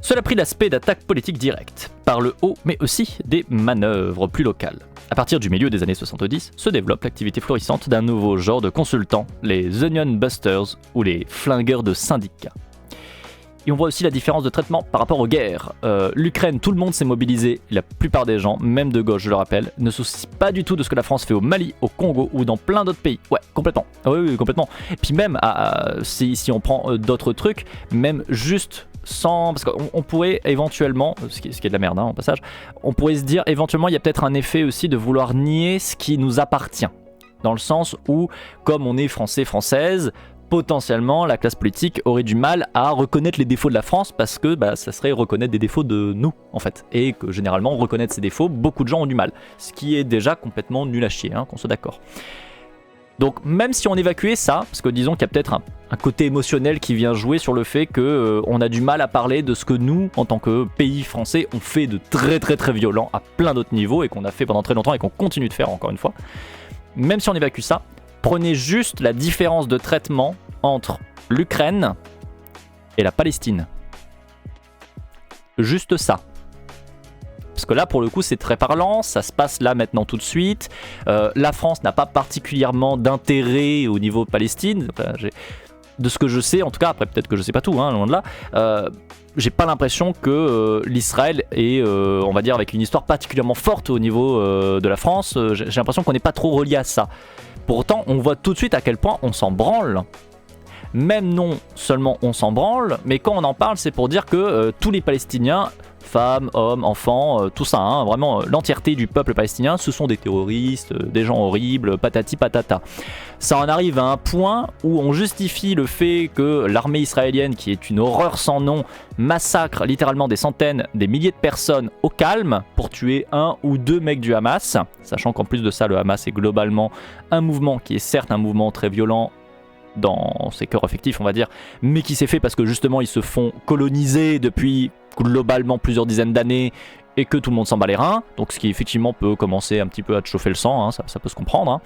Cela a pris l'aspect d'attaque politique directe, par le haut, mais aussi des manœuvres plus locales. À partir du milieu des années 70, se développe l'activité florissante d'un nouveau genre de consultants, les Onion Busters ou les flingueurs de syndicats. Et on voit aussi la différence de traitement par rapport aux guerres. L'Ukraine, tout le monde s'est mobilisé, la plupart des gens, même de gauche je le rappelle, ne se soucient pas du tout de ce que la France fait au Mali, au Congo ou dans plein d'autres pays. Ouais, complètement. Oui, complètement. Et puis même, si on prend d'autres trucs, même juste... parce qu'on pourrait éventuellement, ce qui est de la merde hein, en passage, on pourrait se dire éventuellement il y a peut-être un effet aussi de vouloir nier ce qui nous appartient. dans le sens où, comme on est français-française, potentiellement la classe politique aurait du mal à reconnaître les défauts de la France parce que ça serait reconnaître des défauts de nous en fait, et que généralement reconnaître ces défauts, beaucoup de gens ont du mal, ce qui est déjà complètement nul à chier, hein, qu'on soit d'accord. Donc même si on évacuait ça, parce que disons qu'il y a peut-être un côté émotionnel qui vient jouer sur le fait que on a du mal à parler de ce que nous, en tant que pays français, on fait de très très très violent à plein d'autres niveaux et qu'on a fait pendant très longtemps et qu'on continue de faire encore une fois. Même si on évacue ça, prenez juste la différence de traitement entre l'Ukraine et la Palestine. Juste ça. Parce que là, pour le coup, c'est très parlant, ça se passe là maintenant tout de suite. La France n'a pas particulièrement d'intérêt au niveau Palestine. Enfin, de ce que je sais, en tout cas, après peut-être que je sais pas tout, hein, loin de là, j'ai pas l'impression que l'Israël est, on va dire, avec une histoire particulièrement forte au niveau de la France. J'ai l'impression qu'on n'est pas trop relié à ça. Pourtant, on voit tout de suite à quel point on s'en branle. Même non seulement on s'en branle, mais quand on en parle, c'est pour dire que tous les Palestiniens, femmes, hommes, enfants, tout ça, hein, vraiment l'entièreté du peuple palestinien, ce sont des terroristes, des gens horribles, patati patata. Ça en arrive à un point où on justifie le fait que l'armée israélienne, qui est une horreur sans nom, massacre littéralement des centaines, des milliers de personnes au calme pour tuer un ou deux mecs du Hamas, sachant qu'en plus de ça, le Hamas est globalement un mouvement qui est certes un mouvement très violent dans ses cœurs affectifs, on va dire, mais qui s'est fait parce que justement ils se font coloniser depuis globalement plusieurs dizaines d'années et que tout le monde s'en bat les reins, donc ce qui effectivement peut commencer un petit peu à te chauffer le sang, hein, ça peut se comprendre, hein.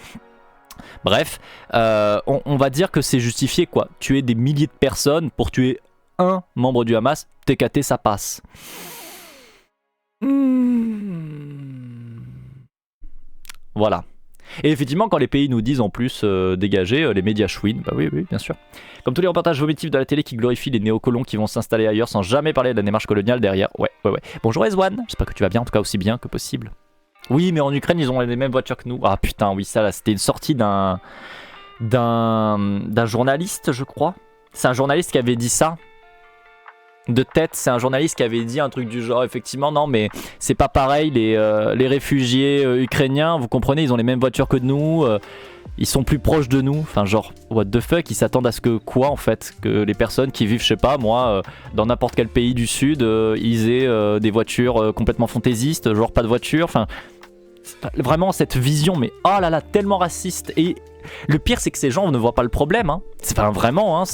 Bref, on va dire que c'est justifié quoi, tuer des milliers de personnes pour tuer un membre du Hamas, TKT ça passe. Voilà. Et effectivement, quand les pays nous disent en plus dégager, les médias chouinent, bah oui, bien sûr. Comme tous les reportages vomitifs de la télé qui glorifient les néocolons qui vont s'installer ailleurs sans jamais parler de la démarche coloniale derrière. Ouais. Bonjour Ezwan, j'espère que tu vas bien, en tout cas aussi bien que possible. Oui, mais en Ukraine, ils ont les mêmes voitures que nous. Ah putain, oui, ça là, c'était une sortie d'un journaliste, je crois. C'est un journaliste qui avait dit ça. De tête, c'est un journaliste qui avait dit un truc du genre, effectivement, non mais c'est pas pareil, les réfugiés ukrainiens, vous comprenez, ils ont les mêmes voitures que nous, ils sont plus proches de nous, enfin genre, what the fuck, ils s'attendent à ce que quoi en fait, que les personnes qui vivent, je sais pas moi, dans n'importe quel pays du sud, ils aient des voitures complètement fantaisistes, genre pas de voiture, enfin, vraiment cette vision, mais oh là là, tellement raciste, et le pire c'est que ces gens ne voient pas le problème, hein. C'est enfin, vraiment, hein,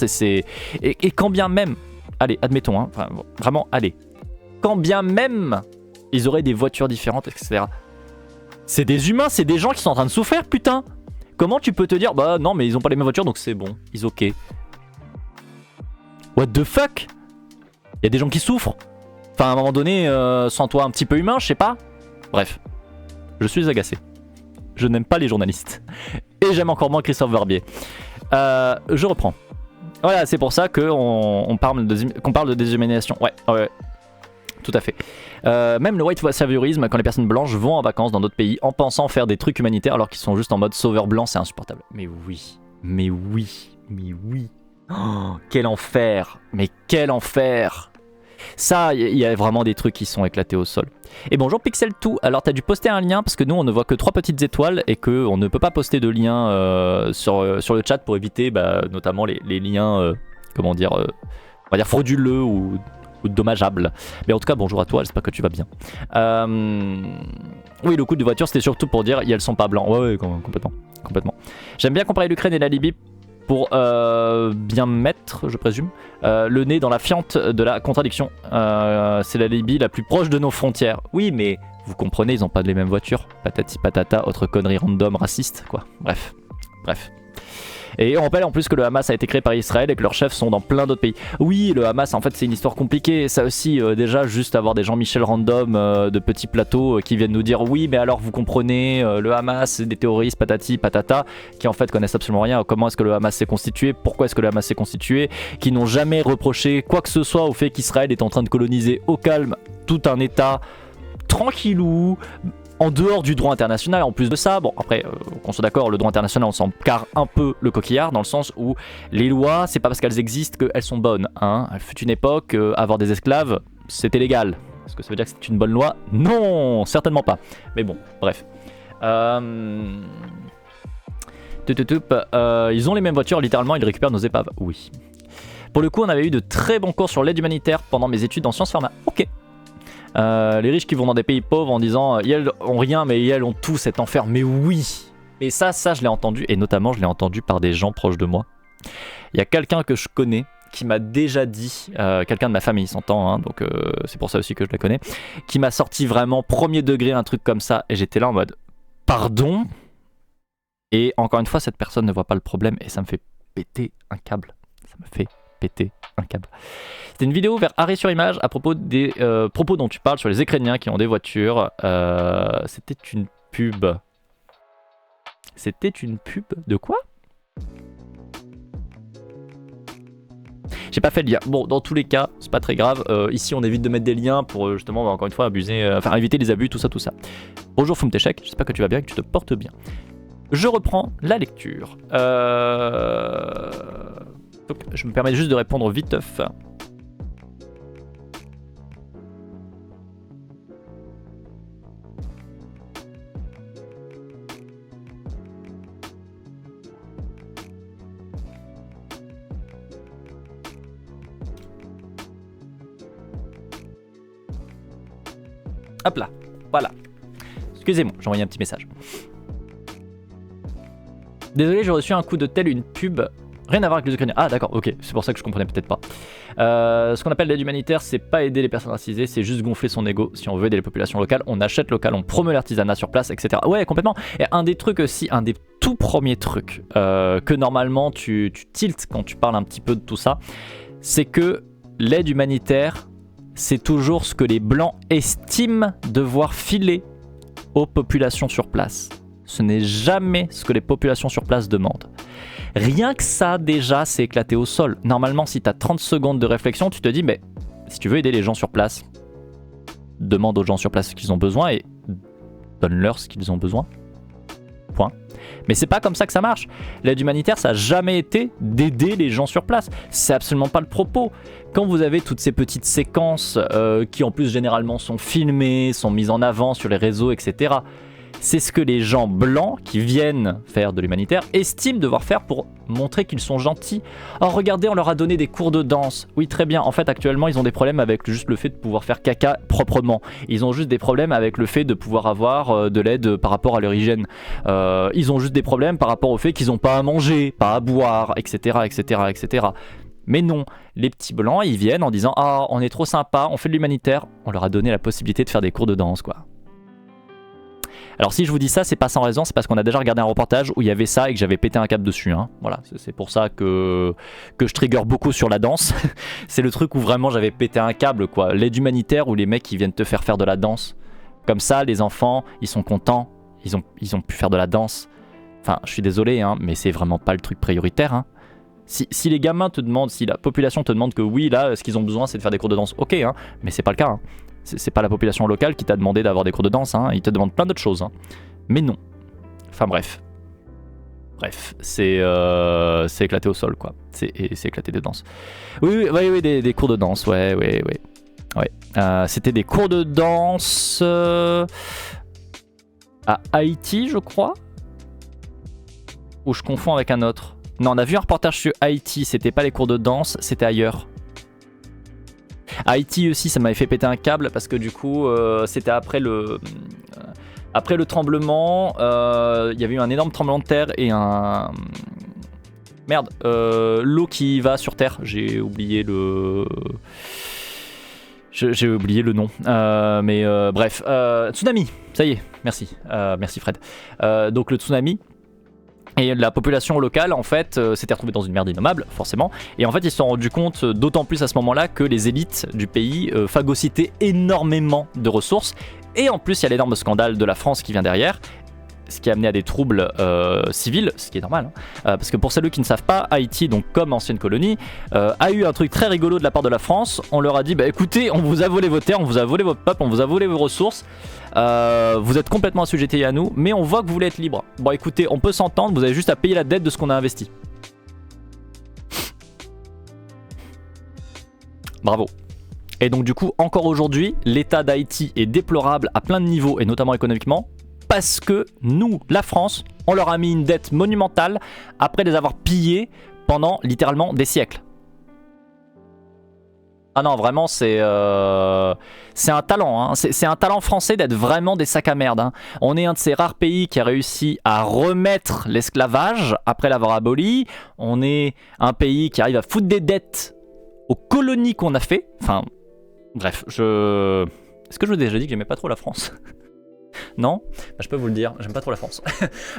et quand bien même, allez, admettons, hein, enfin, vraiment, allez. Quand bien même ils auraient des voitures différentes, etc. C'est des humains, c'est des gens qui sont en train de souffrir, putain. Comment tu peux te dire, bah non, mais ils ont pas les mêmes voitures, donc c'est bon, ils ok. What the fuck? Il y a des gens qui souffrent. Enfin, à un moment donné, sens-toi un petit peu humain, je sais pas. Bref, je suis agacé. Je n'aime pas les journalistes. Et j'aime encore moins Christophe Barbier. Je reprends. Voilà, c'est pour ça qu'on parle de déshumanisation. Ouais, tout à fait. Même le white saviorisme, quand les personnes blanches vont en vacances dans d'autres pays en pensant faire des trucs humanitaires alors qu'ils sont juste en mode sauveur blanc, c'est insupportable. Mais oui. Oh, quel enfer. Mais quel enfer. Ça, il y a vraiment des trucs qui sont éclatés au sol. Et bonjour Pixel2, alors t'as dû poster un lien parce que nous on ne voit que 3 petites étoiles et qu'on ne peut pas poster de lien sur le chat pour éviter notamment les liens, comment dire, on va dire frauduleux ou dommageables. Mais en tout cas bonjour à toi, j'espère que tu vas bien. Oui, le coup de voiture c'était surtout pour dire elles sont pas blancs. Ouais, complètement. J'aime bien comparer l'Ukraine et la Libye pour bien mettre, je présume, le nez dans la fiente de la contradiction. C'est la Libye la plus proche de nos frontières. Oui, mais vous comprenez, ils n'ont pas les mêmes voitures. Patati patata, autre connerie random raciste, quoi. Bref. Et on rappelle en plus que le Hamas a été créé par Israël et que leurs chefs sont dans plein d'autres pays. Oui, le Hamas, en fait, c'est une histoire compliquée. Ça aussi, déjà, juste avoir des Jean-Michel random de petits plateaux qui viennent nous dire oui, mais alors vous comprenez, le Hamas, c'est des terroristes, patati, patata, qui en fait connaissent absolument rien. Comment est-ce que le Hamas s'est constitué? Pourquoi est-ce que le Hamas s'est constitué? Qui n'ont jamais reproché quoi que ce soit au fait qu'Israël est en train de coloniser au calme tout un État tranquillou, en dehors du droit international. En plus de ça, bon après qu'on soit d'accord, le droit international on s'en carre un peu le coquillard dans le sens où les lois, c'est pas parce qu'elles existent qu'elles sont bonnes, hein. Il fut une époque, avoir des esclaves c'était légal. Est-ce que ça veut dire que c'est une bonne loi? Non, certainement pas. Mais bon, bref. Ils ont les mêmes voitures, littéralement, ils récupèrent nos épaves. Oui. Pour le coup, on avait eu de très bons cours sur l'aide humanitaire pendant mes études en sciences pharma. Ok. Les riches qui vont dans des pays pauvres en disant ils ont rien, mais ils ont tout, cet enfer. Mais oui. Et ça, je l'ai entendu, et notamment, je l'ai entendu par des gens proches de moi. Il y a quelqu'un que je connais qui m'a déjà dit, quelqu'un de ma famille s'entend, hein, donc c'est pour ça aussi que je la connais, qui m'a sorti vraiment premier degré un truc comme ça, et j'étais là en mode pardon. Et encore une fois, cette personne ne voit pas le problème, et ça me fait péter un câble. Ça me fait péter un câble. C'était une vidéo vers arrêt sur image à propos des propos dont tu parles sur les Ukrainiens qui ont des voitures. C'était une pub. C'était une pub de quoi? J'ai pas fait le lien. Bon, dans tous les cas, c'est pas très grave. Ici, on évite de mettre des liens pour justement, encore une fois, abuser, enfin éviter les abus, tout ça, tout ça. Bonjour Fumtechek, j'espère que tu vas bien et que tu te portes bien. Je reprends la lecture. Donc, je me permets juste de répondre viteuf. Hop là, voilà. Excusez-moi, j'ai envoyé un petit message. Désolé, j'ai reçu un coup de tel, une pub. Rien à voir avec les Ukrainiens. Ah d'accord, ok, c'est pour ça que je comprenais peut-être pas. Ce qu'on appelle l'aide humanitaire, c'est pas aider les personnes racisées, c'est juste gonfler son ego. Si on veut aider les populations locales, on achète local, on promeut l'artisanat sur place, etc. Ouais, complètement. Et un des trucs aussi, un des tout premiers trucs que normalement tu tiltes quand tu parles un petit peu de tout ça, c'est que l'aide humanitaire, c'est toujours ce que les blancs estiment devoir filer aux populations sur place. Ce n'est jamais ce que les populations sur place demandent. Rien que ça, déjà, c'est éclaté au sol. Normalement, si tu as 30 secondes de réflexion, tu te dis, mais si tu veux aider les gens sur place, demande aux gens sur place ce qu'ils ont besoin et donne-leur ce qu'ils ont besoin. Point. Mais c'est pas comme ça que ça marche. L'aide humanitaire, ça n'a jamais été d'aider les gens sur place. C'est absolument pas le propos. Quand vous avez toutes ces petites séquences qui en plus généralement sont filmées, sont mises en avant sur les réseaux, etc., c'est ce que les gens blancs qui viennent faire de l'humanitaire estiment devoir faire pour montrer qu'ils sont gentils. Oh regardez, on leur a donné des cours de danse. Oui très bien, en fait actuellement ils ont des problèmes avec juste le fait de pouvoir faire caca proprement. Ils ont juste des problèmes avec le fait de pouvoir avoir de l'aide par rapport à leur hygiène. Ils ont juste des problèmes par rapport au fait qu'ils n'ont pas à manger, pas à boire, etc. etc., etc. Mais non, les petits blancs ils viennent en disant « Ah, on est trop sympa, on fait de l'humanitaire ». On leur a donné la possibilité de faire des cours de danse quoi. Alors si je vous dis ça, c'est pas sans raison, c'est parce qu'on a déjà regardé un reportage où il y avait ça et que j'avais pété un câble dessus. Hein. Voilà, c'est pour ça que je trigger beaucoup sur la danse. C'est le truc où vraiment j'avais pété un câble, quoi. L'aide humanitaire où les mecs ils viennent te faire de la danse. Comme ça, les enfants, ils sont contents, ils ont pu faire de la danse. Enfin, je suis désolé, hein, mais c'est vraiment pas le truc prioritaire. Hein. Si les gamins te demandent, si la population te demande que oui, là, ce qu'ils ont besoin, c'est de faire des cours de danse, ok, hein, mais c'est pas le cas. Hein. C'est pas la population locale qui t'a demandé d'avoir des cours de danse, hein. Ils te demandent plein d'autres choses. Hein. Mais non. Enfin bref. Bref, c'est éclaté au sol, quoi. C'est éclaté de danse. Oui, des cours de danse, ouais. C'était des cours de danse à Haïti, je crois. Ou je confonds avec un autre. Non, on a vu un reportage sur Haïti, c'était pas les cours de danse, c'était ailleurs. Haïti aussi, ça m'avait fait péter un câble parce que du coup, c'était après le tremblement. Il y avait eu un énorme tremblement de terre et un... Merde, l'eau qui va sur Terre. J'ai oublié le nom. Mais bref, tsunami, ça y est, merci. Merci Fred. Donc le tsunami. Et la population locale, en fait, s'était retrouvée dans une merde innommable, forcément. Et en fait, ils se sont rendus compte, d'autant plus à ce moment-là, que les élites du pays phagocytaient énormément de ressources. Et en plus, il y a l'énorme scandale de la France qui vient derrière, ce qui a amené à des troubles civils, ce qui est normal. Hein. Parce que pour celles qui ne savent pas, Haïti, donc comme ancienne colonie, a eu un truc très rigolo de la part de la France. On leur a dit, bah écoutez, on vous a volé vos terres, on vous a volé votre peuple, on vous a volé vos ressources. Vous êtes complètement assujettis à nous, mais on voit que vous voulez être libre. Bon écoutez, on peut s'entendre, vous avez juste à payer la dette de ce qu'on a investi. Bravo. Et donc du coup, encore aujourd'hui, l'état d'Haïti est déplorable à plein de niveaux, et notamment économiquement. parce que nous, la France, on leur a mis une dette monumentale après les avoir pillés pendant littéralement des siècles. Ah non, vraiment, c'est un talent. Hein. C'est un talent français d'être vraiment des sacs à merde. Hein. On est un de ces rares pays qui a réussi à remettre l'esclavage après l'avoir aboli. On est un pays qui arrive à foutre des dettes aux colonies qu'on a fait. Enfin, bref, Est-ce que je vous ai déjà dit que j'aimais pas trop la France? Non, bah, je peux vous le dire, j'aime pas trop la France.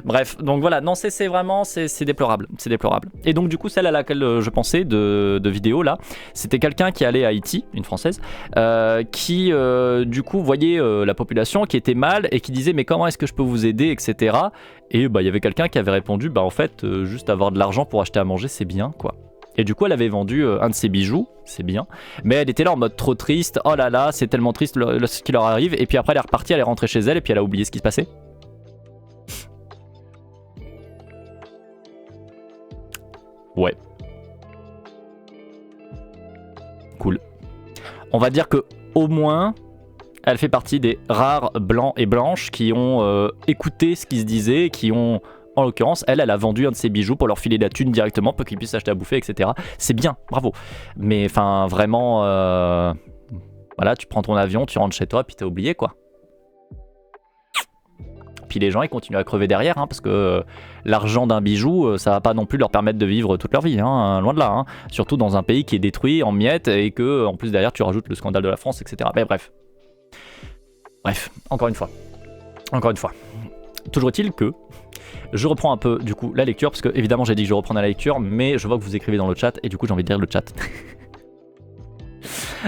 Bref, donc voilà, non, c'est vraiment, c'est déplorable, c'est déplorable. Et donc du coup, celle à laquelle je pensais de vidéo là, c'était quelqu'un qui allait à Haïti, une Française, qui du coup voyait la population qui était mal et qui disait mais comment est-ce que je peux vous aider, etc. Et bah il y avait quelqu'un qui avait répondu bah en fait juste avoir de l'argent pour acheter à manger c'est bien quoi. Et du coup, elle avait vendu un de ses bijoux, c'est bien. Mais elle était là en mode trop triste. Oh là là, c'est tellement triste ce qui leur arrive. Et puis après, elle est repartie, elle est rentrée chez elle et puis elle a oublié ce qui se passait. Ouais. Cool. On va dire que au moins, elle fait partie des rares blancs et blanches qui ont écouté ce qui se disait, qui ont... En l'occurrence, elle a vendu un de ses bijoux pour leur filer la thune directement pour qu'ils puissent acheter à bouffer, etc. C'est bien, bravo. Mais enfin, vraiment, voilà, tu prends ton avion, tu rentres chez toi, puis t'as oublié quoi. Puis les gens, ils continuent à crever derrière, hein, parce que l'argent d'un bijou, ça va pas non plus leur permettre de vivre toute leur vie, hein, loin de là. Hein. Surtout dans un pays qui est détruit en miettes et que, en plus derrière, tu rajoutes le scandale de la France, etc. Mais bref. Bref, encore une fois. Encore une fois. Toujours est-il que... Je reprends un peu du coup la lecture parce que évidemment j'ai dit que je reprends la lecture mais je vois que vous écrivez dans le chat et du coup j'ai envie de lire le chat.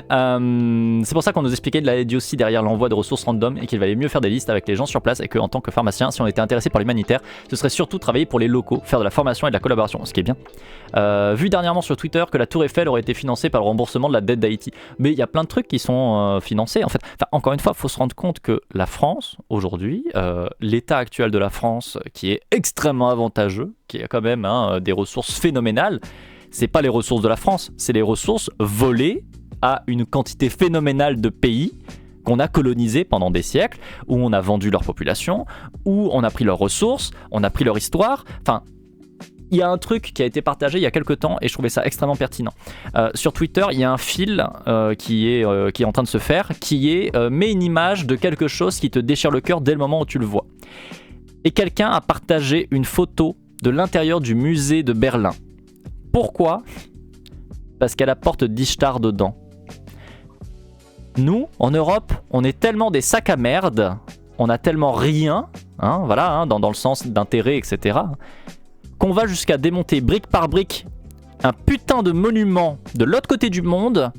C'est pour ça qu'on nous expliquait de la idiotie derrière l'envoi de ressources random et qu'il valait mieux faire des listes avec les gens sur place et qu'en tant que pharmacien, si on était intéressé par l'humanitaire, ce serait surtout travailler pour les locaux, faire de la formation et de la collaboration, ce qui est bien. Vu dernièrement sur Twitter que la Tour Eiffel aurait été financée par le remboursement de la dette d'Haïti. Mais il y a plein de trucs qui sont financés en fait. Enfin, encore une fois, il faut se rendre compte que la France, aujourd'hui, l'état actuel de la France, qui est extrêmement avantageux, qui a quand même des ressources phénoménales, c'est pas les ressources de la France, c'est les ressources volées à une quantité phénoménale de pays qu'on a colonisés pendant des siècles, où on a vendu leur population, où on a pris leurs ressources, on a pris leur histoire. Enfin, il y a un truc qui a été partagé il y a quelques temps et je trouvais ça extrêmement pertinent. Sur Twitter, il y a un fil qui est en train de se faire, qui est mets une image de quelque chose qui te déchire le cœur dès le moment où tu le vois. Et quelqu'un a partagé une photo de l'intérieur du musée de Berlin. Pourquoi ? Parce qu'elle a la porte d'Ishtar dedans. Nous, en Europe, on est tellement des sacs à merde, on a tellement rien, hein, voilà, hein, dans le sens d'intérêt, etc., qu'on va jusqu'à démonter brique par brique un putain de monument de l'autre côté du monde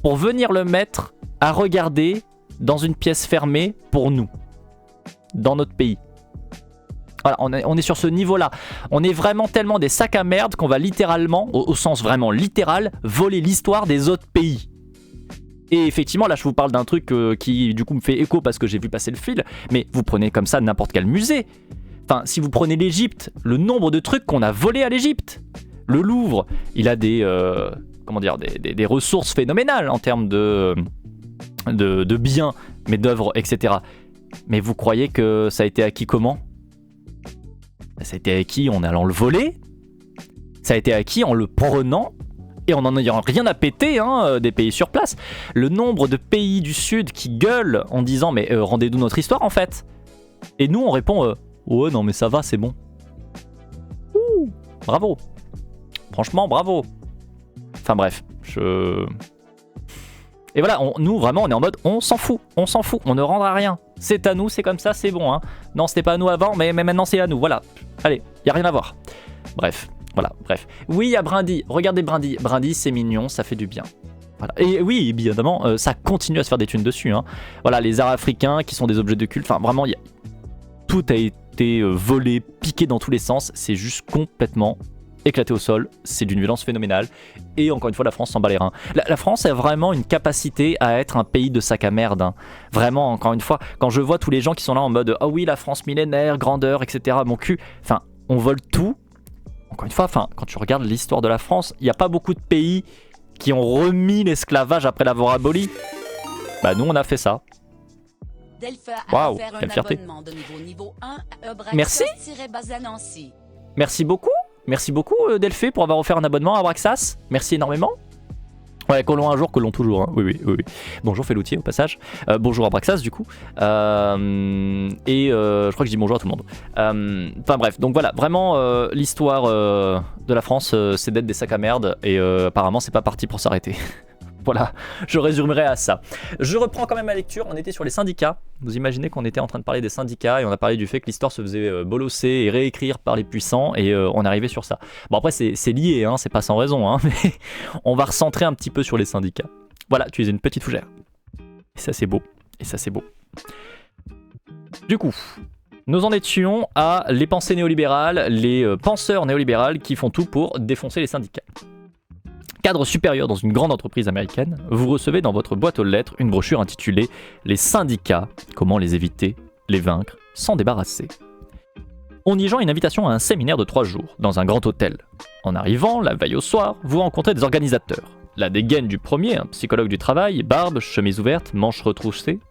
pour venir le mettre à regarder dans une pièce fermée pour nous, dans notre pays. Voilà, on est sur ce niveau-là. On est vraiment tellement des sacs à merde qu'on va littéralement, au sens vraiment littéral, voler l'histoire des autres pays. Et effectivement, là je vous parle d'un truc qui du coup me fait écho parce que j'ai vu passer le fil, mais vous prenez comme ça n'importe quel musée. Enfin, si vous prenez l'Égypte, le nombre de trucs qu'on a volés à l'Égypte. Le Louvre, il a des ressources phénoménales en termes de biens, mais d'œuvres, etc. Mais vous croyez que ça a été acquis comment ? Ça a été acquis en allant le voler. Ça a été acquis en le prenant et en n'en ayant rien à péter des pays sur place. Le nombre de pays du Sud qui gueulent en disant mais rendez-nous notre histoire en fait. Et nous on répond ouais non mais ça va c'est bon. Ouh, bravo. Franchement bravo. Enfin bref, Et voilà, nous vraiment on est en mode on s'en fout, on ne rendra rien. C'est à nous, c'est comme ça, c'est bon. Hein. Non, c'était pas à nous avant, mais maintenant c'est à nous, voilà. Allez, y a rien à voir. Bref, voilà, bref. Oui, il y a Brindy, regardez Brindy. Brindy, c'est mignon, ça fait du bien. Voilà. Et oui, évidemment, ça continue à se faire des thunes dessus. Hein. Voilà, les arts africains qui sont des objets de culte, enfin vraiment, tout a été volé, piqué dans tous les sens. C'est juste complètement éclaté au sol, c'est d'une violence phénoménale. Et encore une fois, la France s'en bat les reins. La France a vraiment une capacité à être un pays de sac à merde. Hein. Vraiment, encore une fois, quand je vois tous les gens qui sont là en mode « Ah oui, la France millénaire, grandeur, etc. » Mon cul, enfin, on vole tout. Encore une fois, enfin, quand tu regardes l'histoire de la France, il n'y a pas beaucoup de pays qui ont remis l'esclavage après l'avoir aboli. Bah nous, on a fait ça. Waouh, quelle fierté. Merci. Merci beaucoup Delphé pour avoir offert un abonnement à Abraxas. Merci énormément. Ouais, collons un jour, collons toujours. Hein. Oui. Bonjour Feloutier au passage. Bonjour Abraxas du coup. Je crois que je dis bonjour à tout le monde. Enfin bref, donc voilà, vraiment l'histoire de la France, c'est d'être des sacs à merde et apparemment c'est pas parti pour s'arrêter. Voilà, je résumerai à ça. Je reprends quand même ma lecture, on était sur les syndicats. Vous imaginez qu'on était en train de parler des syndicats et on a parlé du fait que l'histoire se faisait bolosser et réécrire par les puissants et on arrivait sur ça. Bon après c'est lié, hein, c'est pas sans raison, hein, mais on va recentrer un petit peu sur les syndicats. Voilà, tu es une petite fougère. Et ça c'est beau, Du coup, nous en étions à les pensées néolibérales, les penseurs néolibérales qui font tout pour défoncer les syndicats. Cadre supérieur dans une grande entreprise américaine, vous recevez dans votre boîte aux lettres une brochure intitulée « Les syndicats, comment les éviter, les vaincre, s'en débarrasser ». On y joint une invitation à un séminaire de 3 jours, dans un grand hôtel. En arrivant, la veille au soir, vous rencontrez des organisateurs. La dégaine du premier, un psychologue du travail, barbe, chemise ouverte, manches retroussées.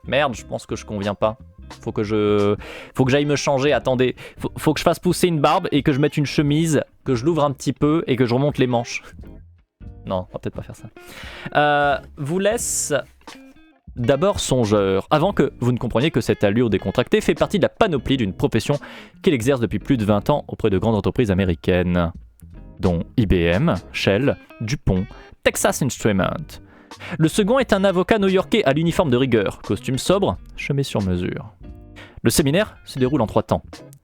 Merde, je pense que je conviens pas. Faut que j'aille me changer, attendez. Faut que je fasse pousser une barbe et que je mette une chemise, que je l'ouvre un petit peu et que je remonte les manches. Non, on va peut-être pas faire ça. Vous laisse d'abord songeur, avant que vous ne compreniez que cette allure décontractée fait partie de la panoplie d'une profession qu'il exerce depuis plus de 20 ans auprès de grandes entreprises américaines, dont IBM, Shell, DuPont, Texas Instruments. Le second est un avocat new-yorkais à l'uniforme de rigueur, costume sobre, chemise sur mesure. Le séminaire se déroule en 3 temps.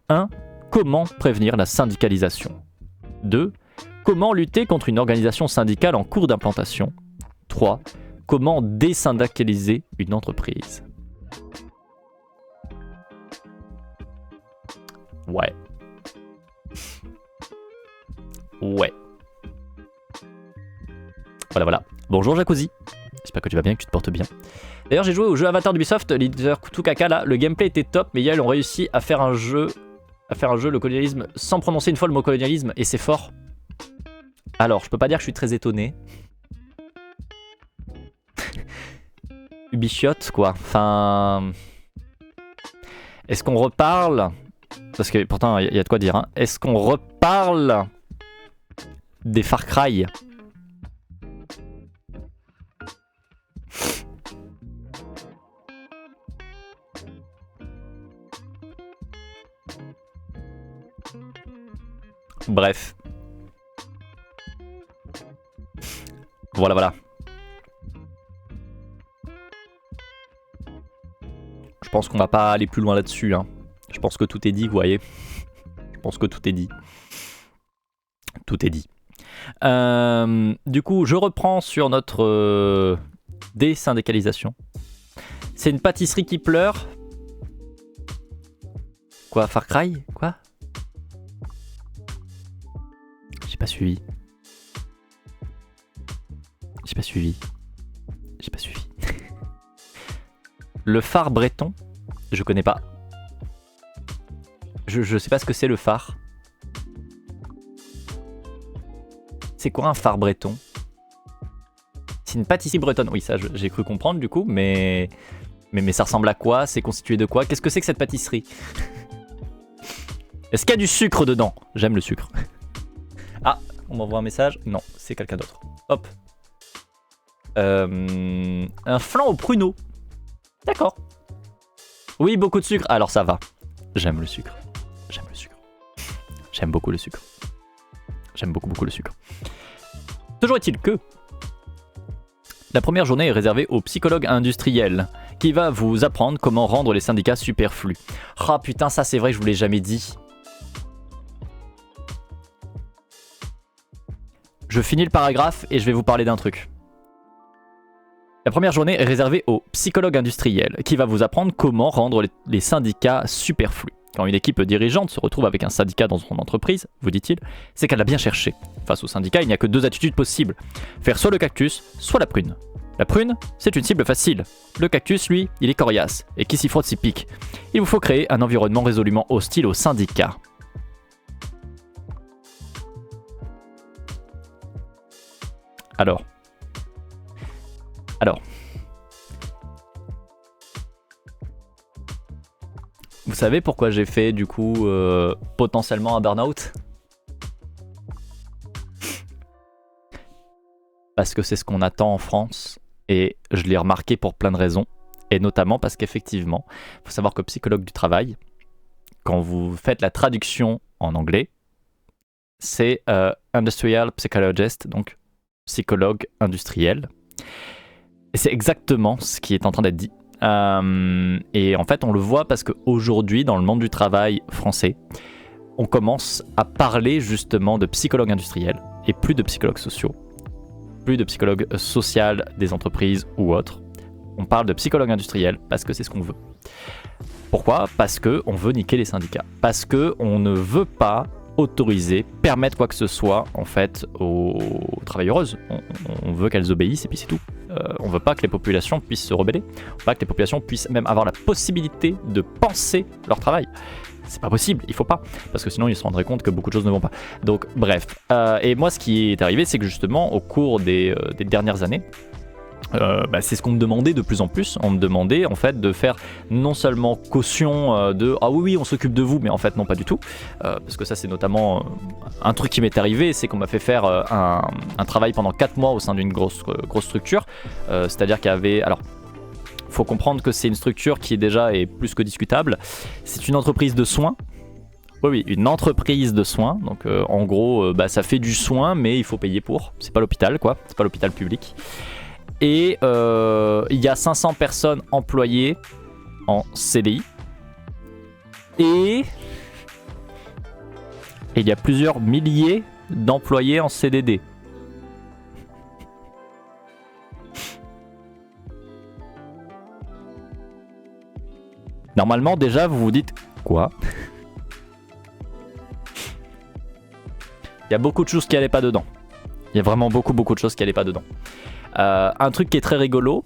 1. Comment prévenir la syndicalisation. 2. Comment lutter contre une organisation syndicale en cours d'implantation. 3. Comment désyndicaliser une entreprise. Ouais. Voilà. Bonjour Jacuzzi. J'espère que tu vas bien, que tu te portes bien. D'ailleurs, j'ai joué au jeu Avatar d'Ubisoft, Leader tout caca là. Le gameplay était top, mais ils ont réussi à faire un jeu, le colonialisme, sans prononcer une fois le mot colonialisme, et c'est fort. Alors, je peux pas dire que je suis très étonné. Ubisoft, quoi. Enfin. Est-ce qu'on reparle. Parce que pourtant, il y a de quoi dire, hein. Est-ce qu'on reparle des Far Cry ? Bref. Voilà. Je pense qu'on va pas aller plus loin là-dessus. Hein. Je pense que tout est dit, vous voyez. Je pense que tout est dit. Tout est dit. Du coup, je reprends sur notre désyndicalisation. C'est une pâtisserie qui pleure. Quoi, Far Cry ? Quoi ? J'ai pas suivi. Le phare breton, je connais pas. Je sais pas ce que c'est le phare. C'est quoi un phare breton ? C'est une pâtisserie bretonne. Oui, ça j'ai cru comprendre du coup, mais ça ressemble à quoi ? C'est constitué de quoi ? Qu'est-ce que c'est que cette pâtisserie ? Est-ce qu'il y a du sucre dedans ? J'aime le sucre. Ah, on m'envoie un message. Non, c'est quelqu'un d'autre. Hop. Un flan au pruneau. D'accord. Oui, beaucoup de sucre. Alors ça va. J'aime le sucre. J'aime beaucoup le sucre. J'aime beaucoup le sucre. Toujours est-il que la première journée est réservée au psychologue industriel qui va vous apprendre comment rendre les syndicats superflus. Ah putain, ça c'est vrai que je vous l'ai jamais dit. Je finis le paragraphe et je vais vous parler d'un truc. La première journée est réservée au psychologue industriel qui va vous apprendre comment rendre les syndicats superflus. Quand une équipe dirigeante se retrouve avec un syndicat dans son entreprise, vous dit-il, c'est qu'elle a bien cherché. Face au syndicat, il n'y a que 2 attitudes possibles. Faire soit le cactus, soit la prune. La prune, c'est une cible facile. Le cactus, lui, il est coriace, et qui s'y frotte s'y pique. Il vous faut créer un environnement résolument hostile au syndicat. Alors. Vous savez pourquoi j'ai fait du coup potentiellement un burn-out? Parce que c'est ce qu'on attend en France et je l'ai remarqué pour plein de raisons. Et notamment parce qu'effectivement, il faut savoir que psychologue du travail, quand vous faites la traduction en anglais, c'est industrial psychologist, donc psychologue industriel. Et c'est exactement ce qui est en train d'être dit. Et en fait, on le voit parce qu'aujourd'hui, dans le monde du travail français, on commence à parler justement de psychologues industriels et plus de psychologues sociaux, plus de psychologues social des entreprises ou autres. On parle de psychologue industriel parce que c'est ce qu'on veut. Pourquoi? Parce qu'on veut niquer les syndicats. Parce qu'on ne veut pas autoriser, permettre quoi que ce soit en fait aux travailleuses. On veut qu'elles obéissent et puis c'est tout. On veut pas que les populations puissent se rebeller. On veut pas que les populations puissent même avoir la possibilité de penser leur travail. C'est pas possible, il faut pas, parce que sinon ils se rendraient compte que beaucoup de choses ne vont pas. Donc bref, et moi ce qui est arrivé, c'est que justement au cours des dernières années, c'est ce qu'on me demandait de plus en plus. On me demandait en fait de faire non seulement caution de ah oui on s'occupe de vous, mais en fait non pas du tout, parce que ça c'est notamment un truc qui m'est arrivé, c'est qu'on m'a fait faire un travail pendant 4 mois au sein d'une grosse structure, c'est-à-dire qu'il y avait alors faut comprendre que c'est une structure qui déjà est plus que discutable. C'est une entreprise de soins. Oui, une entreprise de soins. Donc en gros, ça fait du soin, mais il faut payer pour. C'est pas l'hôpital, quoi. C'est pas l'hôpital public. Et il y a 500 personnes employées en CDI. Et il y a plusieurs milliers d'employés en CDD. Normalement, déjà, vous vous dites quoi? Il y a beaucoup de choses qui n'allaient pas dedans. Il y a vraiment beaucoup de choses qui n'allaient pas dedans. Un truc qui est très rigolo,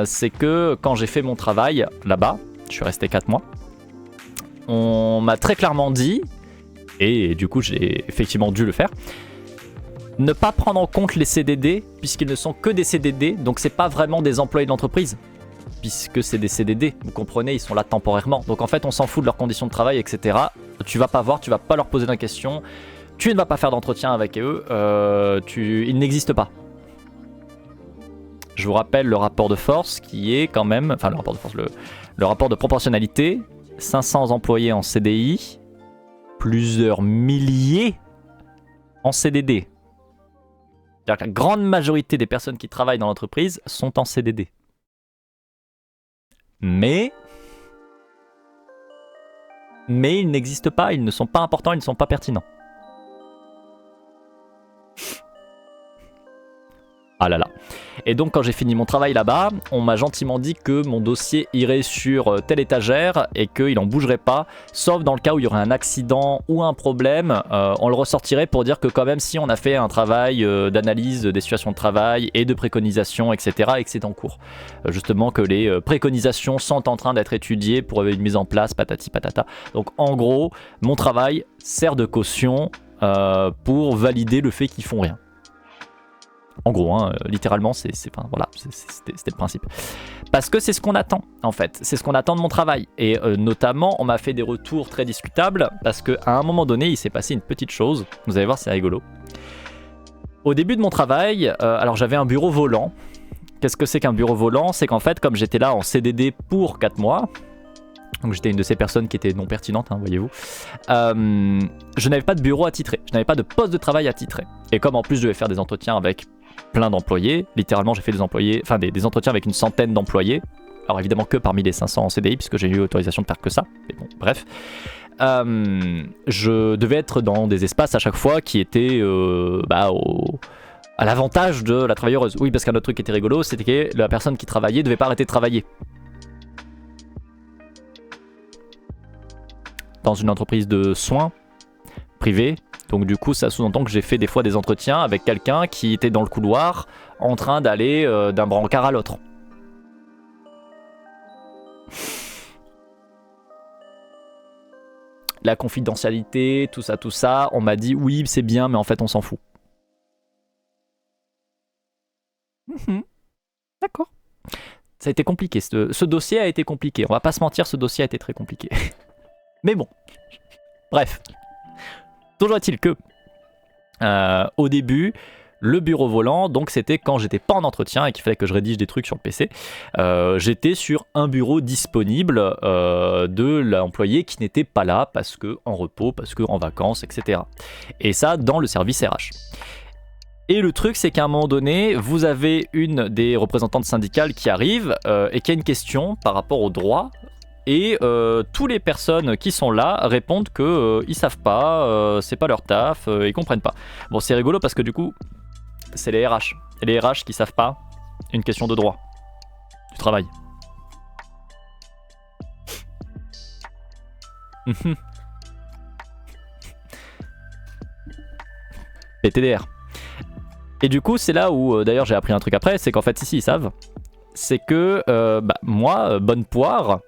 c'est que quand j'ai fait mon travail là-bas, je suis resté 4 mois, on m'a très clairement dit, et du coup j'ai effectivement dû le faire, ne pas prendre en compte les CDD, puisqu'ils ne sont que des CDD, donc c'est pas vraiment des employés de l'entreprise. Puisque c'est des CDD, vous comprenez, ils sont là temporairement. Donc en fait, on s'en fout de leurs conditions de travail, etc. Tu vas pas voir, tu vas pas leur poser de questions, tu ne vas pas faire d'entretien avec eux, ils n'existent pas. Je vous rappelle le rapport de force qui est quand même, enfin le rapport de force, le rapport de proportionnalité, 500 employés en CDI, plusieurs milliers en CDD. C'est-à-dire que la grande majorité des personnes qui travaillent dans l'entreprise sont en CDD. Mais ils n'existent pas, ils ne sont pas importants, ils ne sont pas pertinents. Ah là là. Et donc quand j'ai fini mon travail là-bas, on m'a gentiment dit que mon dossier irait sur telle étagère et qu'il n'en bougerait pas, sauf dans le cas où il y aurait un accident ou un problème, on le ressortirait pour dire que quand même si on a fait un travail d'analyse des situations de travail et de préconisation, etc., et que c'est en cours. Justement que les préconisations sont en train d'être étudiées pour une mise en place, patati patata. Donc en gros, mon travail sert de caution pour valider le fait qu'ils font rien. En gros, hein, littéralement, c'était le principe. Parce que c'est ce qu'on attend, en fait. C'est ce qu'on attend de mon travail. Et notamment, on m'a fait des retours très discutables parce qu'à un moment donné, il s'est passé une petite chose. Vous allez voir, c'est rigolo. Au début de mon travail, alors j'avais un bureau volant. Qu'est-ce que c'est qu'un bureau volant? C'est qu'en fait, comme j'étais là en CDD pour 4 mois, donc j'étais une de ces personnes qui étaient non pertinentes, hein, voyez-vous, je n'avais pas de bureau attitré. Je n'avais pas de poste de travail attitré. Et comme en plus je devais faire des entretiens avec plein d'employés, littéralement j'ai fait des entretiens avec une centaine d'employés, alors évidemment que parmi les 500 en CDI puisque j'ai eu l'autorisation de faire que ça, mais bon bref, je devais être dans des espaces à chaque fois qui étaient à l'avantage de la travailleuse. Oui, parce qu'un autre truc qui était rigolo, c'était que la personne qui travaillait devait pas arrêter de travailler. Dans une entreprise de soins privée. Donc du coup, ça sous-entend que j'ai fait des fois des entretiens avec quelqu'un qui était dans le couloir en train d'aller d'un brancard à l'autre. La confidentialité, tout ça, on m'a dit oui, c'est bien, mais en fait, on s'en fout. D'accord. Ça a été compliqué, ce dossier a été compliqué. On va pas se mentir, ce dossier a été très compliqué. Mais bon, bref. Toujours est-il que, au début, le bureau volant, donc c'était quand j'étais pas en entretien et qu'il fallait que je rédige des trucs sur le PC, j'étais sur un bureau disponible de l'employé qui n'était pas là parce que en repos, parce que en vacances, etc. Et ça dans le service RH. Et le truc, c'est qu'à un moment donné, vous avez une des représentantes syndicales qui arrive et qui a une question par rapport au droit. Et toutes les personnes qui sont là répondent que ils savent pas, c'est pas leur taf, ils comprennent pas. Bon, c'est rigolo parce que du coup, c'est les RH. Et les RH qui savent pas une question de droit du travail. PTDR. Et du coup, c'est là où, d'ailleurs, j'ai appris un truc après, c'est qu'en fait, ici, ils savent. C'est que, moi, bonne poire,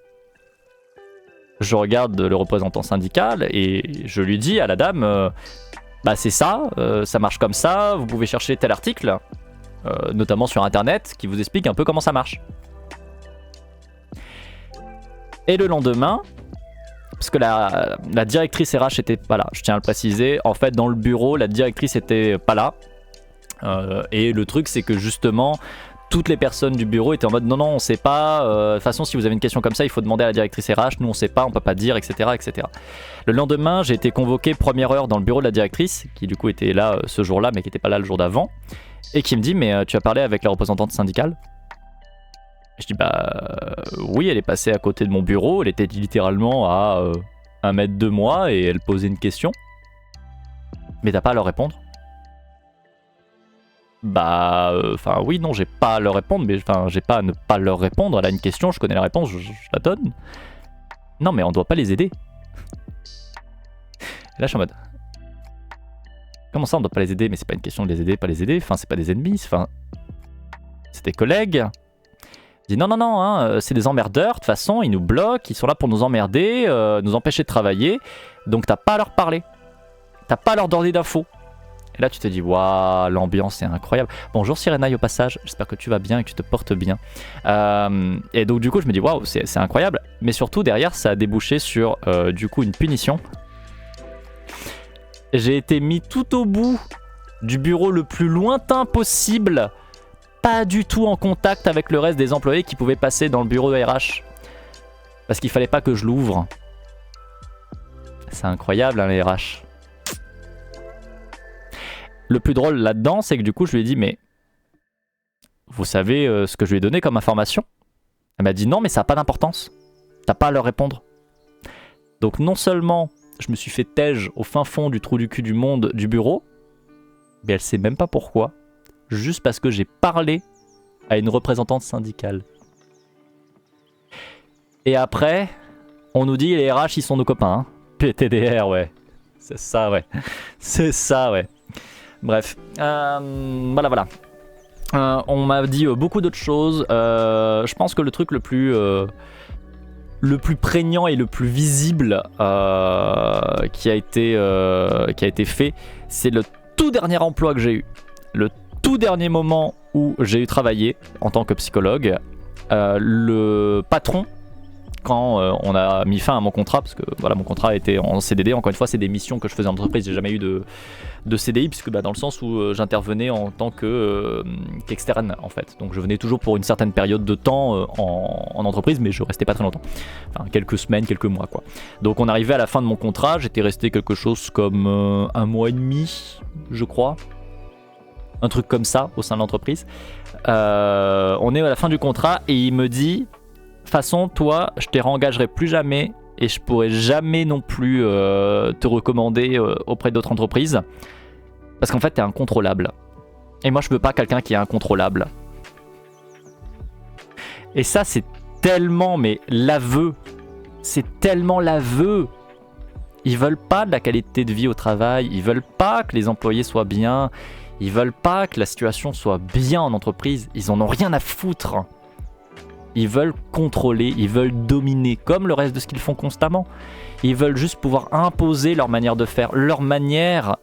je regarde le représentant syndical et je lui dis à la dame, c'est ça, ça marche comme ça, vous pouvez chercher tel article, notamment sur internet, qui vous explique un peu comment ça marche. Et le lendemain, parce que la directrice RH était pas là, je tiens à le préciser, en fait dans le bureau, la directrice était pas là, et le truc c'est que justement, toutes les personnes du bureau étaient en mode non, on sait pas, de toute façon si vous avez une question comme ça il faut demander à la directrice RH, nous on sait pas, on peut pas dire, etc. etc. Le lendemain j'ai été convoqué première heure dans le bureau de la directrice, qui du coup était là ce jour-là mais qui était pas là le jour d'avant, et qui me dit mais tu as parlé avec la représentante syndicale? Je dis oui, elle est passée à côté de mon bureau, elle était littéralement à 1 mètre de moi et elle posait une question. Mais t'as pas à leur répondre? Oui, non, j'ai pas à leur répondre, mais j'ai pas à ne pas leur répondre. Elle a une question, je connais la réponse, je la donne. Non, mais on doit pas les aider. Et là, je suis en mode. Comment ça, on doit pas les aider? Mais c'est pas une question de les aider, pas les aider. C'est pas des ennemis, c'est des collègues. Je dis non, c'est des emmerdeurs, de toute façon, ils nous bloquent, ils sont là pour nous emmerder, nous empêcher de travailler. Donc t'as pas à leur parler. T'as pas à leur donner d'infos. Et là tu te dis, waouh, l'ambiance est incroyable. Bonjour Sirenaï au passage, j'espère que tu vas bien et que tu te portes bien. Et donc du coup je me dis, waouh, c'est incroyable. Mais surtout derrière ça a débouché sur du coup une punition. J'ai été mis tout au bout du bureau le plus lointain possible, pas du tout en contact avec le reste des employés qui pouvaient passer dans le bureau de RH. Parce qu'il fallait pas que je l'ouvre. C'est incroyable hein, les RH. Le plus drôle là-dedans, c'est que du coup, je lui ai dit, mais vous savez ce que je lui ai donné comme information? Elle m'a dit, non, mais ça n'a pas d'importance. T'as pas à leur répondre. Donc non seulement je me suis fait tège au fin fond du trou du cul du monde du bureau, mais elle sait même pas pourquoi. Juste parce que j'ai parlé à une représentante syndicale. Et après, on nous dit, les RH, ils sont nos copains. Hein. PTDR, ouais. C'est ça, ouais. C'est ça, ouais. Bref, voilà. On m'a dit beaucoup d'autres choses. Je pense que le truc le plus prégnant et le plus visible qui a été fait, c'est le tout dernier emploi que j'ai eu. Le tout dernier moment où j'ai travaillé en tant que psychologue. Le patron, quand on a mis fin à mon contrat, parce que voilà, mon contrat était en CDD, encore une fois c'est des missions que je faisais en entreprise, j'ai jamais eu de CDI, puisque dans le sens où j'intervenais en tant qu'externe en fait, donc je venais toujours pour une certaine période de temps en entreprise, mais je restais pas très longtemps, enfin quelques semaines, quelques mois quoi. Donc on arrivait à la fin de mon contrat, j'étais resté quelque chose comme 1 mois et demi je crois, un truc comme ça au sein de l'entreprise. On est à la fin du contrat et il me dit, de toute façon, toi, je te réengagerai plus jamais et je pourrai jamais non plus te recommander auprès d'autres entreprises parce qu'en fait, t'es incontrôlable. Et moi, je veux pas quelqu'un qui est incontrôlable. Et ça, c'est tellement, mais l'aveu. C'est tellement l'aveu. Ils veulent pas de la qualité de vie au travail. Ils veulent pas que les employés soient bien. Ils veulent pas que la situation soit bien en entreprise. Ils en ont rien à foutre. Ils veulent contrôler, ils veulent dominer, comme le reste de ce qu'ils font constamment. Ils veulent juste pouvoir imposer leur manière de faire, leur manière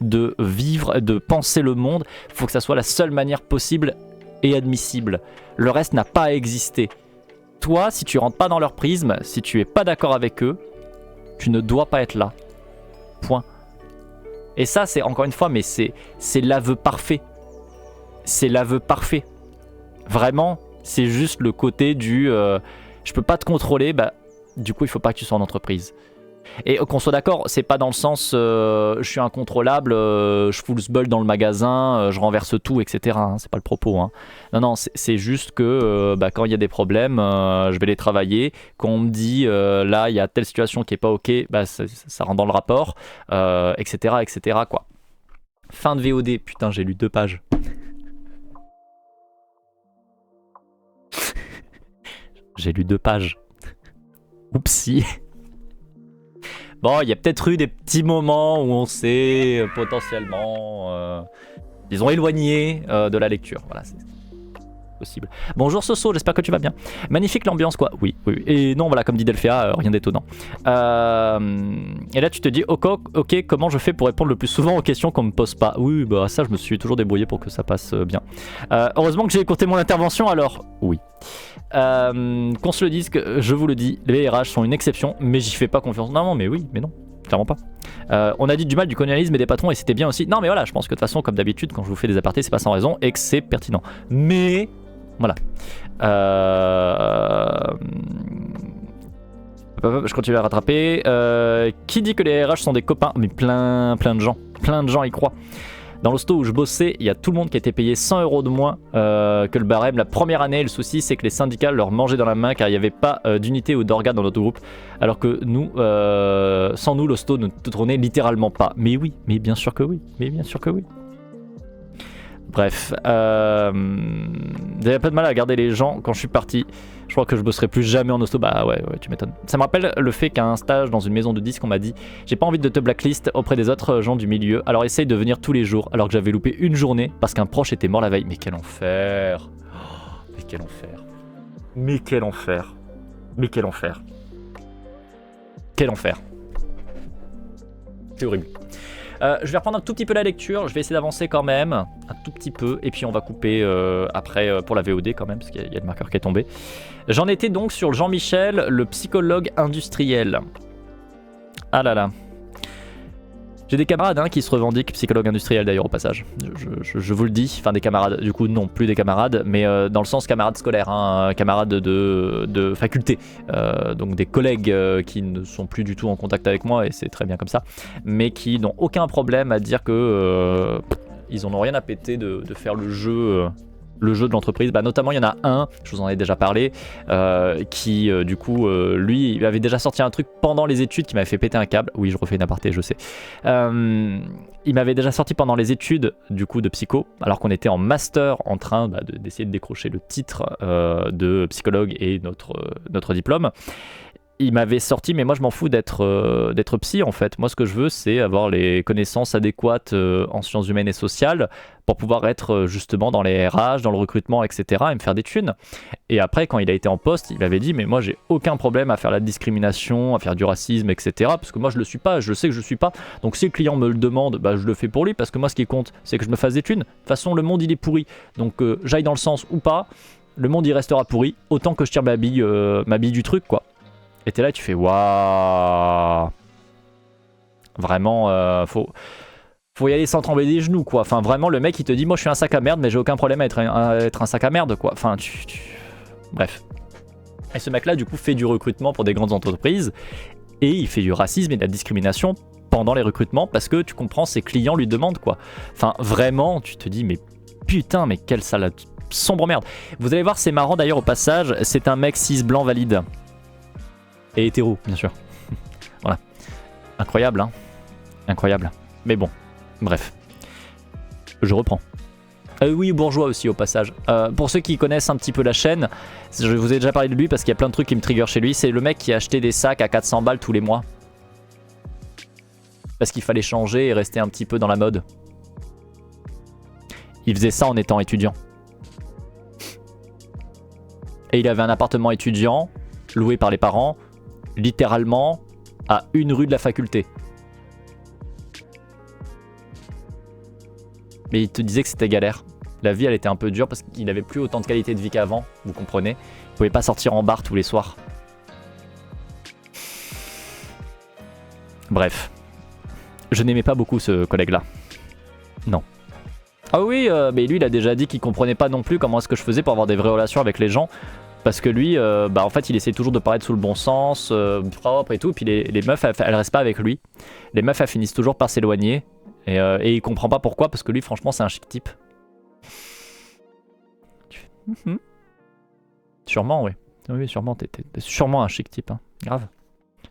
de vivre, de penser le monde. Il faut que ça soit la seule manière possible et admissible. Le reste n'a pas à exister. Toi, si tu rentres pas dans leur prisme, si tu es pas d'accord avec eux, Tu ne dois pas être là. Point. Et ça, c'est encore une fois, mais c'est l'aveu parfait. C'est l'aveu parfait. Vraiment, c'est juste le côté du je peux pas te contrôler, bah du coup il faut pas que tu sois en entreprise. Et qu'on soit d'accord, c'est pas dans le sens je suis incontrôlable, je fous le sbull dans le magasin, je renverse tout, etc. Hein, c'est pas le propos. Hein. Non, c'est juste que quand il y a des problèmes, je vais les travailler. Quand on me dit là il y a telle situation qui est pas ok, bah, ça rentre dans le rapport, etc., etc. Quoi. Fin de VOD, putain j'ai lu 2 pages. J'ai lu 2 pages. Oupsie. Bon, il y a peut-être eu des petits moments où on s'est potentiellement, disons, éloigné de la lecture. Voilà, c'est possible. Bonjour Soso, j'espère que tu vas bien. Magnifique l'ambiance, quoi. Oui. Et non, voilà, comme dit Delphia, rien d'étonnant. Et là, tu te dis, ok, comment je fais pour répondre le plus souvent aux questions qu'on me pose pas? Oui, bah ça, je me suis toujours débrouillé pour que ça passe bien. Heureusement que j'ai écouté mon intervention, alors. Oui. Qu'on se le dise, que je vous le dis, les RH sont une exception, mais j'y fais pas confiance. Non, mais oui, mais non. Clairement pas. On a dit du mal du colonialisme et des patrons et c'était bien aussi. Non mais voilà, je pense que de toute façon, comme d'habitude, quand je vous fais des apartés, c'est pas sans raison et que c'est pertinent. Mais voilà. Je continue à rattraper. Qui dit que les RH sont des copains? Mais plein de gens. Plein de gens y croient. Dans l'hosto où je bossais, il y a tout le monde qui a été payé 100 € de moins que le barème. La première année, le souci, c'est que les syndicats leur mangeaient dans la main car il n'y avait pas d'unité ou d'organes dans notre groupe. Alors que nous, sans nous, l'hosto ne tournait littéralement pas. Mais oui, mais bien sûr que oui. Mais bien sûr que oui. Bref, j'avais un peu de mal à garder les gens quand je suis parti. Je crois que je bosserai plus jamais en hosto. Bah ouais, tu m'étonnes. Ça me rappelle le fait qu'à un stage dans une maison de disques, on m'a dit j'ai pas envie de te blacklist auprès des autres gens du milieu, alors essaye de venir tous les jours. Alors que j'avais loupé une journée parce qu'un proche était mort la veille. Mais quel enfer! Mais quel enfer! Mais quel enfer! Mais quel enfer! Quel enfer! C'est horrible. Je vais reprendre un tout petit peu la lecture, je vais essayer d'avancer quand même, un tout petit peu, et puis on va couper après pour la VOD quand même, parce qu'il y a le marqueur qui est tombé. J'en étais donc sur Jean-Michel, le psychologue industriel. Ah là là. J'ai des camarades qui se revendiquent psychologue industriel d'ailleurs au passage, je vous le dis, enfin des camarades, du coup non, plus des camarades, mais dans le sens camarades scolaires, camarades de faculté, donc des collègues qui ne sont plus du tout en contact avec moi et c'est très bien comme ça, mais qui n'ont aucun problème à dire que ils en ont rien à péter de faire le jeu de l'entreprise. Bah, notamment il y en a un, je vous en ai déjà parlé, qui du coup lui il avait déjà sorti un truc pendant les études qui m'avait fait péter un câble. Oui, je refais une aparté, je sais. Il m'avait déjà sorti pendant les études du coup de psycho, alors qu'on était en master en train d'essayer de décrocher le titre de psychologue et notre diplôme. Il m'avait sorti, mais moi je m'en fous d'être psy en fait. Moi ce que je veux c'est avoir les connaissances adéquates en sciences humaines et sociales pour pouvoir être justement dans les RH, dans le recrutement, etc. et me faire des thunes. Et après quand il a été en poste, il m'avait dit mais moi j'ai aucun problème à faire la discrimination, à faire du racisme, etc. Parce que moi je le suis pas, je sais que je suis pas. Donc si le client me le demande, bah, je le fais pour lui parce que moi ce qui compte c'est que je me fasse des thunes. De toute façon le monde il est pourri, donc j'aille dans le sens ou pas, le monde il restera pourri, autant que je tire ma bille du truc quoi. Et t'es là, tu fais waouh. Vraiment, faut y aller sans trembler des genoux, quoi. Enfin, vraiment, le mec, il te dit, moi, je suis un sac à merde, mais j'ai aucun problème à être un sac à merde, quoi. Enfin, bref. Et ce mec-là, du coup, fait du recrutement pour des grandes entreprises et il fait du racisme et de la discrimination pendant les recrutements parce que tu comprends, ses clients lui demandent, quoi. Enfin, vraiment, tu te dis, mais putain, mais quelle sale sombre merde. Vous allez voir, c'est marrant d'ailleurs au passage, c'est un mec cis blanc valide. Et hétéro, bien sûr. Voilà. Incroyable, hein. Incroyable. Mais bon, bref. Je reprends. Oui, bourgeois aussi au passage. Pour ceux qui connaissent un petit peu la chaîne, je vous ai déjà parlé de lui parce qu'il y a plein de trucs qui me trigger chez lui. C'est le mec qui a acheté des sacs à 400 balles tous les mois. Parce qu'il fallait changer et rester un petit peu dans la mode. Il faisait ça en étant étudiant. Et il avait un appartement étudiant, loué par les parents, littéralement à 1 rue de la faculté. Mais il te disait que c'était galère. La vie elle était un peu dure parce qu'il avait plus autant de qualité de vie qu'avant, vous comprenez. Il pouvait pas sortir en bar tous les soirs. Bref. Je n'aimais pas beaucoup ce collègue-là. Non. Ah oui, mais lui il a déjà dit qu'il comprenait pas non plus comment est-ce que je faisais pour avoir des vraies relations avec les gens. Parce que lui, en fait il essaie toujours de paraître sous le bon sens, propre et tout. Puis les meufs, elles restent pas avec lui. Les meufs, elles finissent toujours par s'éloigner. Et il comprend pas pourquoi, parce que lui franchement c'est un chic type. Sûrement, oui. Oui, sûrement, t'es sûrement un chic type, hein. Grave.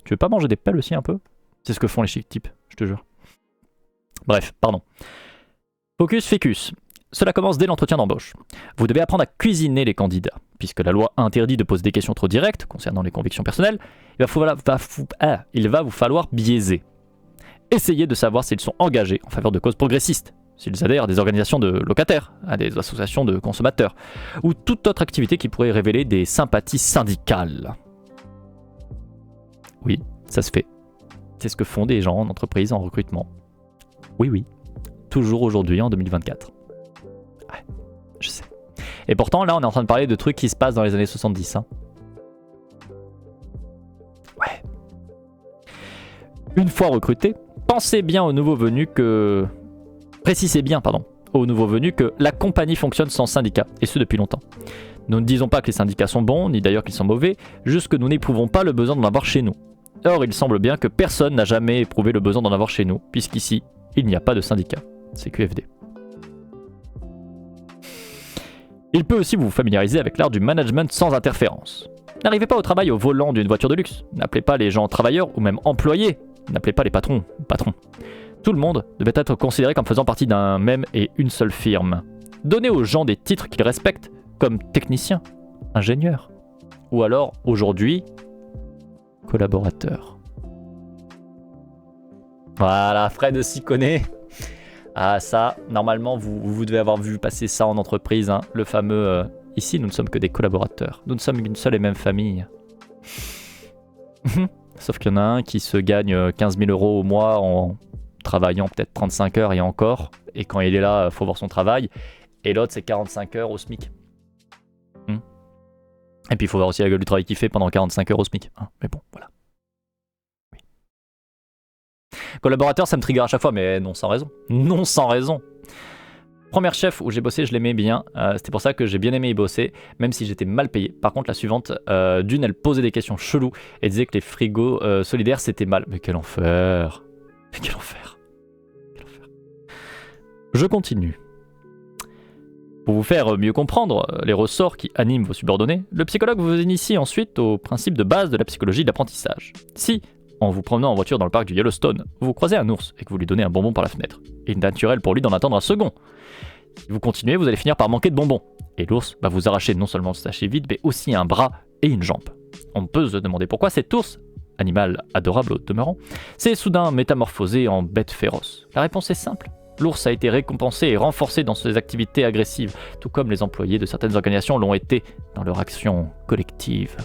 Tu veux pas manger des pelles aussi un peu? C'est ce que font les chic types, je te jure. Bref, pardon. Focus Ficus. Cela commence dès l'entretien d'embauche. Vous devez apprendre à cuisiner les candidats. Puisque la loi interdit de poser des questions trop directes concernant les convictions personnelles, il va vous falloir biaiser. Essayez de savoir s'ils sont engagés en faveur de causes progressistes, s'ils adhèrent à des organisations de locataires, à des associations de consommateurs, ou toute autre activité qui pourrait révéler des sympathies syndicales. Oui, ça se fait. C'est ce que font des gens en entreprise, en recrutement. Oui, oui. Toujours aujourd'hui, en 2024. Ouais, je sais. Et pourtant, là, on est en train de parler de trucs qui se passent dans les années 70. Hein. Ouais. Une fois recruté, précisez bien aux nouveaux venus que la compagnie fonctionne sans syndicat, et ce depuis longtemps. Nous ne disons pas que les syndicats sont bons, ni d'ailleurs qu'ils sont mauvais, juste que nous n'éprouvons pas le besoin d'en avoir chez nous. Or, il semble bien que personne n'a jamais éprouvé le besoin d'en avoir chez nous, puisqu'ici, il n'y a pas de syndicat. C'est QFD. Il peut aussi vous familiariser avec l'art du management sans interférence. N'arrivez pas au travail au volant d'une voiture de luxe. N'appelez pas les gens travailleurs ou même employés. N'appelez pas les patrons. Tout le monde devait être considéré comme faisant partie d'un même et une seule firme. Donnez aux gens des titres qu'ils respectent, comme technicien, ingénieur, ou alors, aujourd'hui, collaborateur. Voilà, Fred s'y connaît. Ah ça, normalement, vous devez avoir vu passer ça en entreprise, hein, le fameux ici, nous ne sommes que des collaborateurs. Nous ne sommes qu'une seule et même famille. Sauf qu'il y en a un qui se gagne 15 000 € au mois en travaillant peut-être 35 heures et encore. Et quand il est là, il faut voir son travail. Et l'autre, c'est 45 heures au SMIC. Et puis, il faut voir aussi la gueule du travail qu'il fait pendant 45 heures au SMIC. Hein. Mais bon, voilà. Oui. Collaborateur, ça me trigger à chaque fois, mais non sans raison. Non sans raison. Première chef où j'ai bossé, je l'aimais bien. C'était pour ça que j'ai bien aimé y bosser, même si j'étais mal payé. Par contre, la suivante, d'une, elle posait des questions cheloues et disait que les frigos solidaires, c'était mal. Mais quel enfer. Mais quel enfer. Quel enfer. Je continue. Pour vous faire mieux comprendre les ressorts qui animent vos subordonnés, le psychologue vous initie ensuite au principe de base de la psychologie de l'apprentissage. Si, en vous promenant en voiture dans le parc du Yellowstone, vous croisez un ours et que vous lui donnez un bonbon par la fenêtre, il est naturel pour lui d'en attendre un second. Si vous continuez, vous allez finir par manquer de bonbons. Et l'ours va vous arracher non seulement le sachet vide, mais aussi un bras et une jambe. On peut se demander pourquoi cet ours, animal adorable au demeurant, s'est soudain métamorphosé en bête féroce. La réponse est simple. L'ours a été récompensé et renforcé dans ses activités agressives, tout comme les employés de certaines organisations l'ont été dans leur action collective.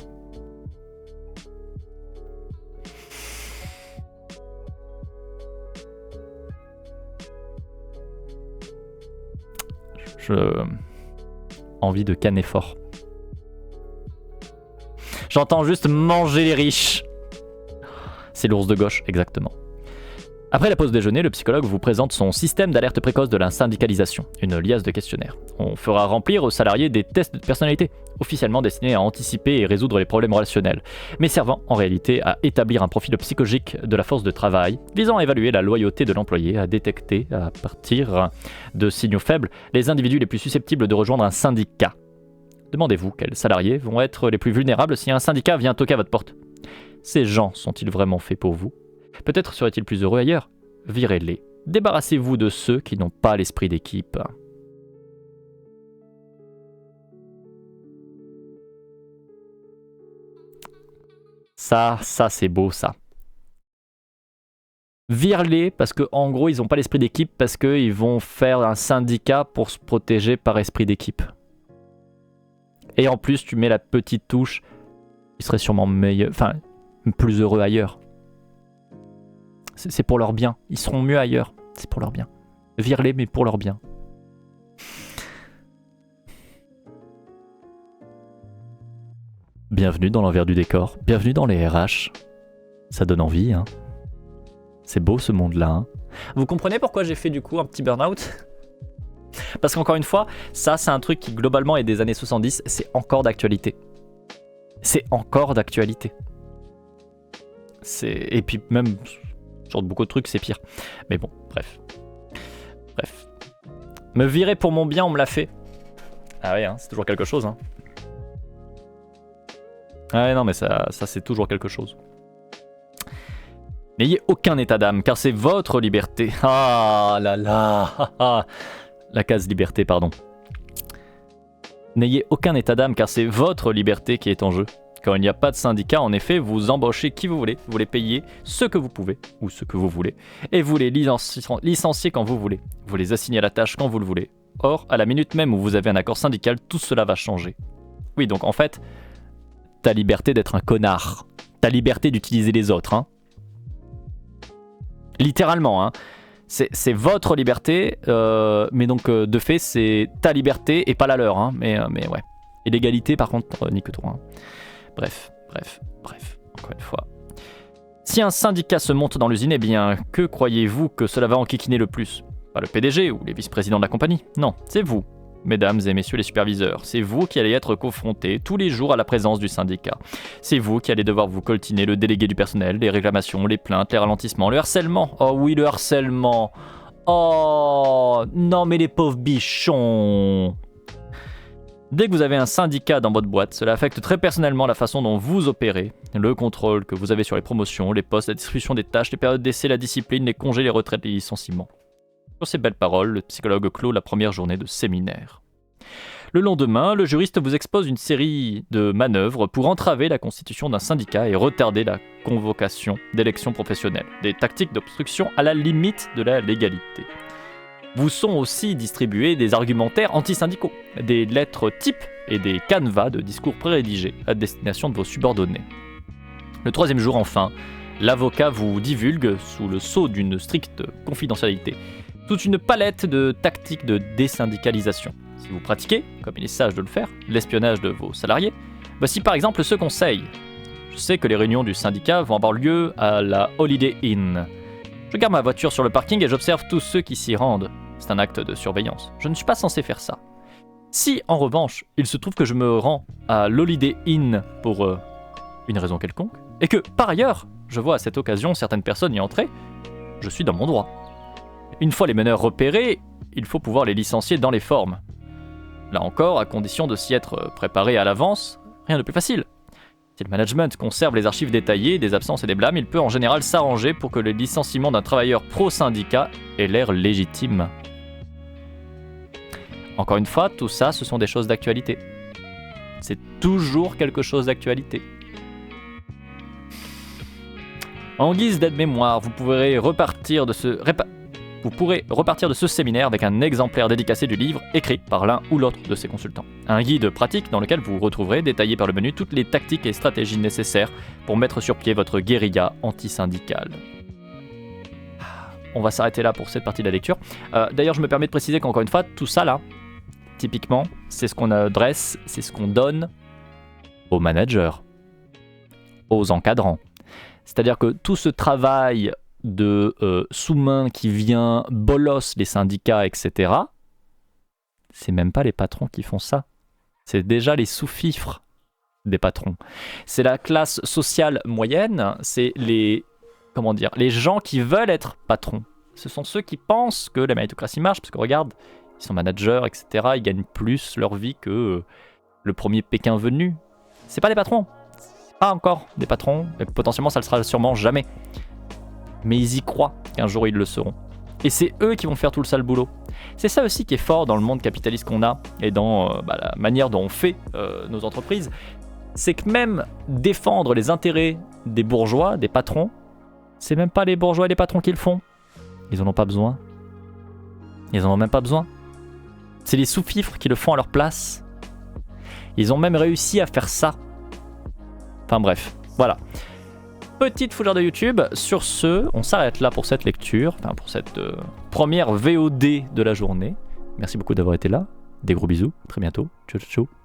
Envie de canner fort. J'entends juste manger les riches. C'est l'ours de gauche, exactement. Après la pause déjeuner, le psychologue vous présente son système d'alerte précoce de la syndicalisation, une liasse de questionnaires. On fera remplir aux salariés des tests de personnalité, officiellement destinés à anticiper et résoudre les problèmes relationnels, mais servant en réalité à établir un profil psychologique de la force de travail, visant à évaluer la loyauté de l'employé, à détecter, à partir de signaux faibles, les individus les plus susceptibles de rejoindre un syndicat. Demandez-vous quels salariés vont être les plus vulnérables si un syndicat vient toquer à votre porte. Ces gens sont-ils vraiment faits pour vous ? Peut-être seraient-ils plus heureux ailleurs. Virez-les. Débarrassez-vous de ceux qui n'ont pas l'esprit d'équipe. Ça c'est beau ça. Vire-les parce que en gros ils n'ont pas l'esprit d'équipe parce qu'ils vont faire un syndicat pour se protéger par esprit d'équipe. Et en plus tu mets la petite touche, ils seraient sûrement meilleurs, enfin plus heureux ailleurs. C'est pour leur bien. Ils seront mieux ailleurs. C'est pour leur bien. Vire-les, mais pour leur bien. Bienvenue dans l'envers du décor. Bienvenue dans les RH. Ça donne envie, hein. C'est beau ce monde-là. Hein. Vous comprenez pourquoi j'ai fait du coup un petit burn-out? Parce qu'encore une fois, ça c'est un truc qui globalement est des années 70, c'est encore d'actualité. C'est encore d'actualité. Et puis même, sur beaucoup de trucs, c'est pire. Mais bon, bref. Bref. Me virer pour mon bien, on me l'a fait. Ah ouais, hein, c'est toujours quelque chose. Hein. Ah ouais, non, mais ça c'est toujours quelque chose. N'ayez aucun état d'âme, car c'est votre liberté. Ah là là. La case liberté, pardon. N'ayez aucun état d'âme, car c'est votre liberté qui est en jeu. Quand il n'y a pas de syndicat, en effet, vous embauchez qui vous les payez ce que vous pouvez, ou ce que vous voulez, et vous les licenciez quand vous voulez. Vous les assignez à la tâche quand vous le voulez. Or, à la minute même où vous avez un accord syndical, tout cela va changer. Oui, donc en fait, ta liberté d'être un connard. Ta liberté d'utiliser les autres, hein. Littéralement, hein. C'est votre liberté, mais donc de fait, c'est ta liberté et pas la leur, hein. Mais ouais. Et l'égalité, par contre, nique-toi. Hein. Bref, encore une fois. Si un syndicat se monte dans l'usine, eh bien, que croyez-vous que cela va enquiquiner le plus? Pas le PDG ou les vice-présidents de la compagnie. Non, c'est vous, mesdames et messieurs les superviseurs. C'est vous qui allez être confrontés tous les jours à la présence du syndicat. C'est vous qui allez devoir vous coltiner le délégué du personnel, les réclamations, les plaintes, les ralentissements, le harcèlement. Oh oui, le harcèlement. Oh, non mais les pauvres bichons. Dès que vous avez un syndicat dans votre boîte, cela affecte très personnellement la façon dont vous opérez, le contrôle que vous avez sur les promotions, les postes, la distribution des tâches, les périodes d'essai, la discipline, les congés, les retraites, les licenciements. Sur ces belles paroles, le psychologue clôt la première journée de séminaire. Le lendemain, le juriste vous expose une série de manœuvres pour entraver la constitution d'un syndicat et retarder la convocation d'élections professionnelles, des tactiques d'obstruction à la limite de la légalité. Vous sont aussi distribués des argumentaires anti-syndicaux, des lettres types et des canevas de discours prérédigés à destination de vos subordonnés. Le troisième jour, enfin, l'avocat vous divulgue, sous le sceau d'une stricte confidentialité, toute une palette de tactiques de désyndicalisation. Si vous pratiquez, comme il est sage de le faire, l'espionnage de vos salariés, voici par exemple ce conseil. Je sais que les réunions du syndicat vont avoir lieu à la Holiday Inn. Je garde ma voiture sur le parking et j'observe tous ceux qui s'y rendent. C'est un acte de surveillance. Je ne suis pas censé faire ça. Si, en revanche, il se trouve que je me rends à l'Holiday Inn pour une raison quelconque, et que, par ailleurs, je vois à cette occasion certaines personnes y entrer, je suis dans mon droit. Une fois les meneurs repérés, il faut pouvoir les licencier dans les formes. Là encore, à condition de s'y être préparé à l'avance, rien de plus facile. Si le management conserve les archives détaillées, des absences et des blâmes, il peut en général s'arranger pour que le licenciement d'un travailleur pro-syndicat ait l'air légitime. Encore une fois, tout ça, ce sont des choses d'actualité. C'est toujours quelque chose d'actualité. En guise d'aide-mémoire, vous pourrez repartir de ce séminaire avec un exemplaire dédicacé du livre écrit par l'un ou l'autre de ses consultants. Un guide pratique dans lequel vous retrouverez, détaillé par le menu, toutes les tactiques et stratégies nécessaires pour mettre sur pied votre guérilla antisyndicale. On va s'arrêter là pour cette partie de la lecture. D'ailleurs, je me permets de préciser qu'encore une fois, tout ça là, typiquement, c'est ce qu'on adresse, c'est ce qu'on donne aux managers, aux encadrants. C'est-à-dire que tout ce travail de sous-main qui vient bolosse les syndicats, etc., c'est même pas les patrons qui font ça. C'est déjà les sous-fifres des patrons. C'est la classe sociale moyenne, c'est les gens qui veulent être patrons. Ce sont ceux qui pensent que la méritocratie marche, parce que regarde, ils sont managers, etc., ils gagnent plus leur vie que le premier Pékin venu. C'est pas des patrons. C'est pas encore des patrons, et potentiellement ça le sera sûrement jamais. Mais ils y croient qu'un jour ils le seront. Et c'est eux qui vont faire tout le sale boulot. C'est ça aussi qui est fort dans le monde capitaliste qu'on a, et dans la manière dont on fait nos entreprises, c'est que même défendre les intérêts des bourgeois, des patrons, c'est même pas les bourgeois et les patrons qui le font. Ils en ont pas besoin. Ils en ont même pas besoin. C'est les sous-fifres qui le font à leur place. Ils ont même réussi à faire ça. Enfin bref, voilà. Petite fougère de YouTube. Sur ce, on s'arrête là pour cette lecture, enfin pour cette première VOD de la journée. Merci beaucoup d'avoir été là. Des gros bisous. À très bientôt. Ciao, ciao, ciao.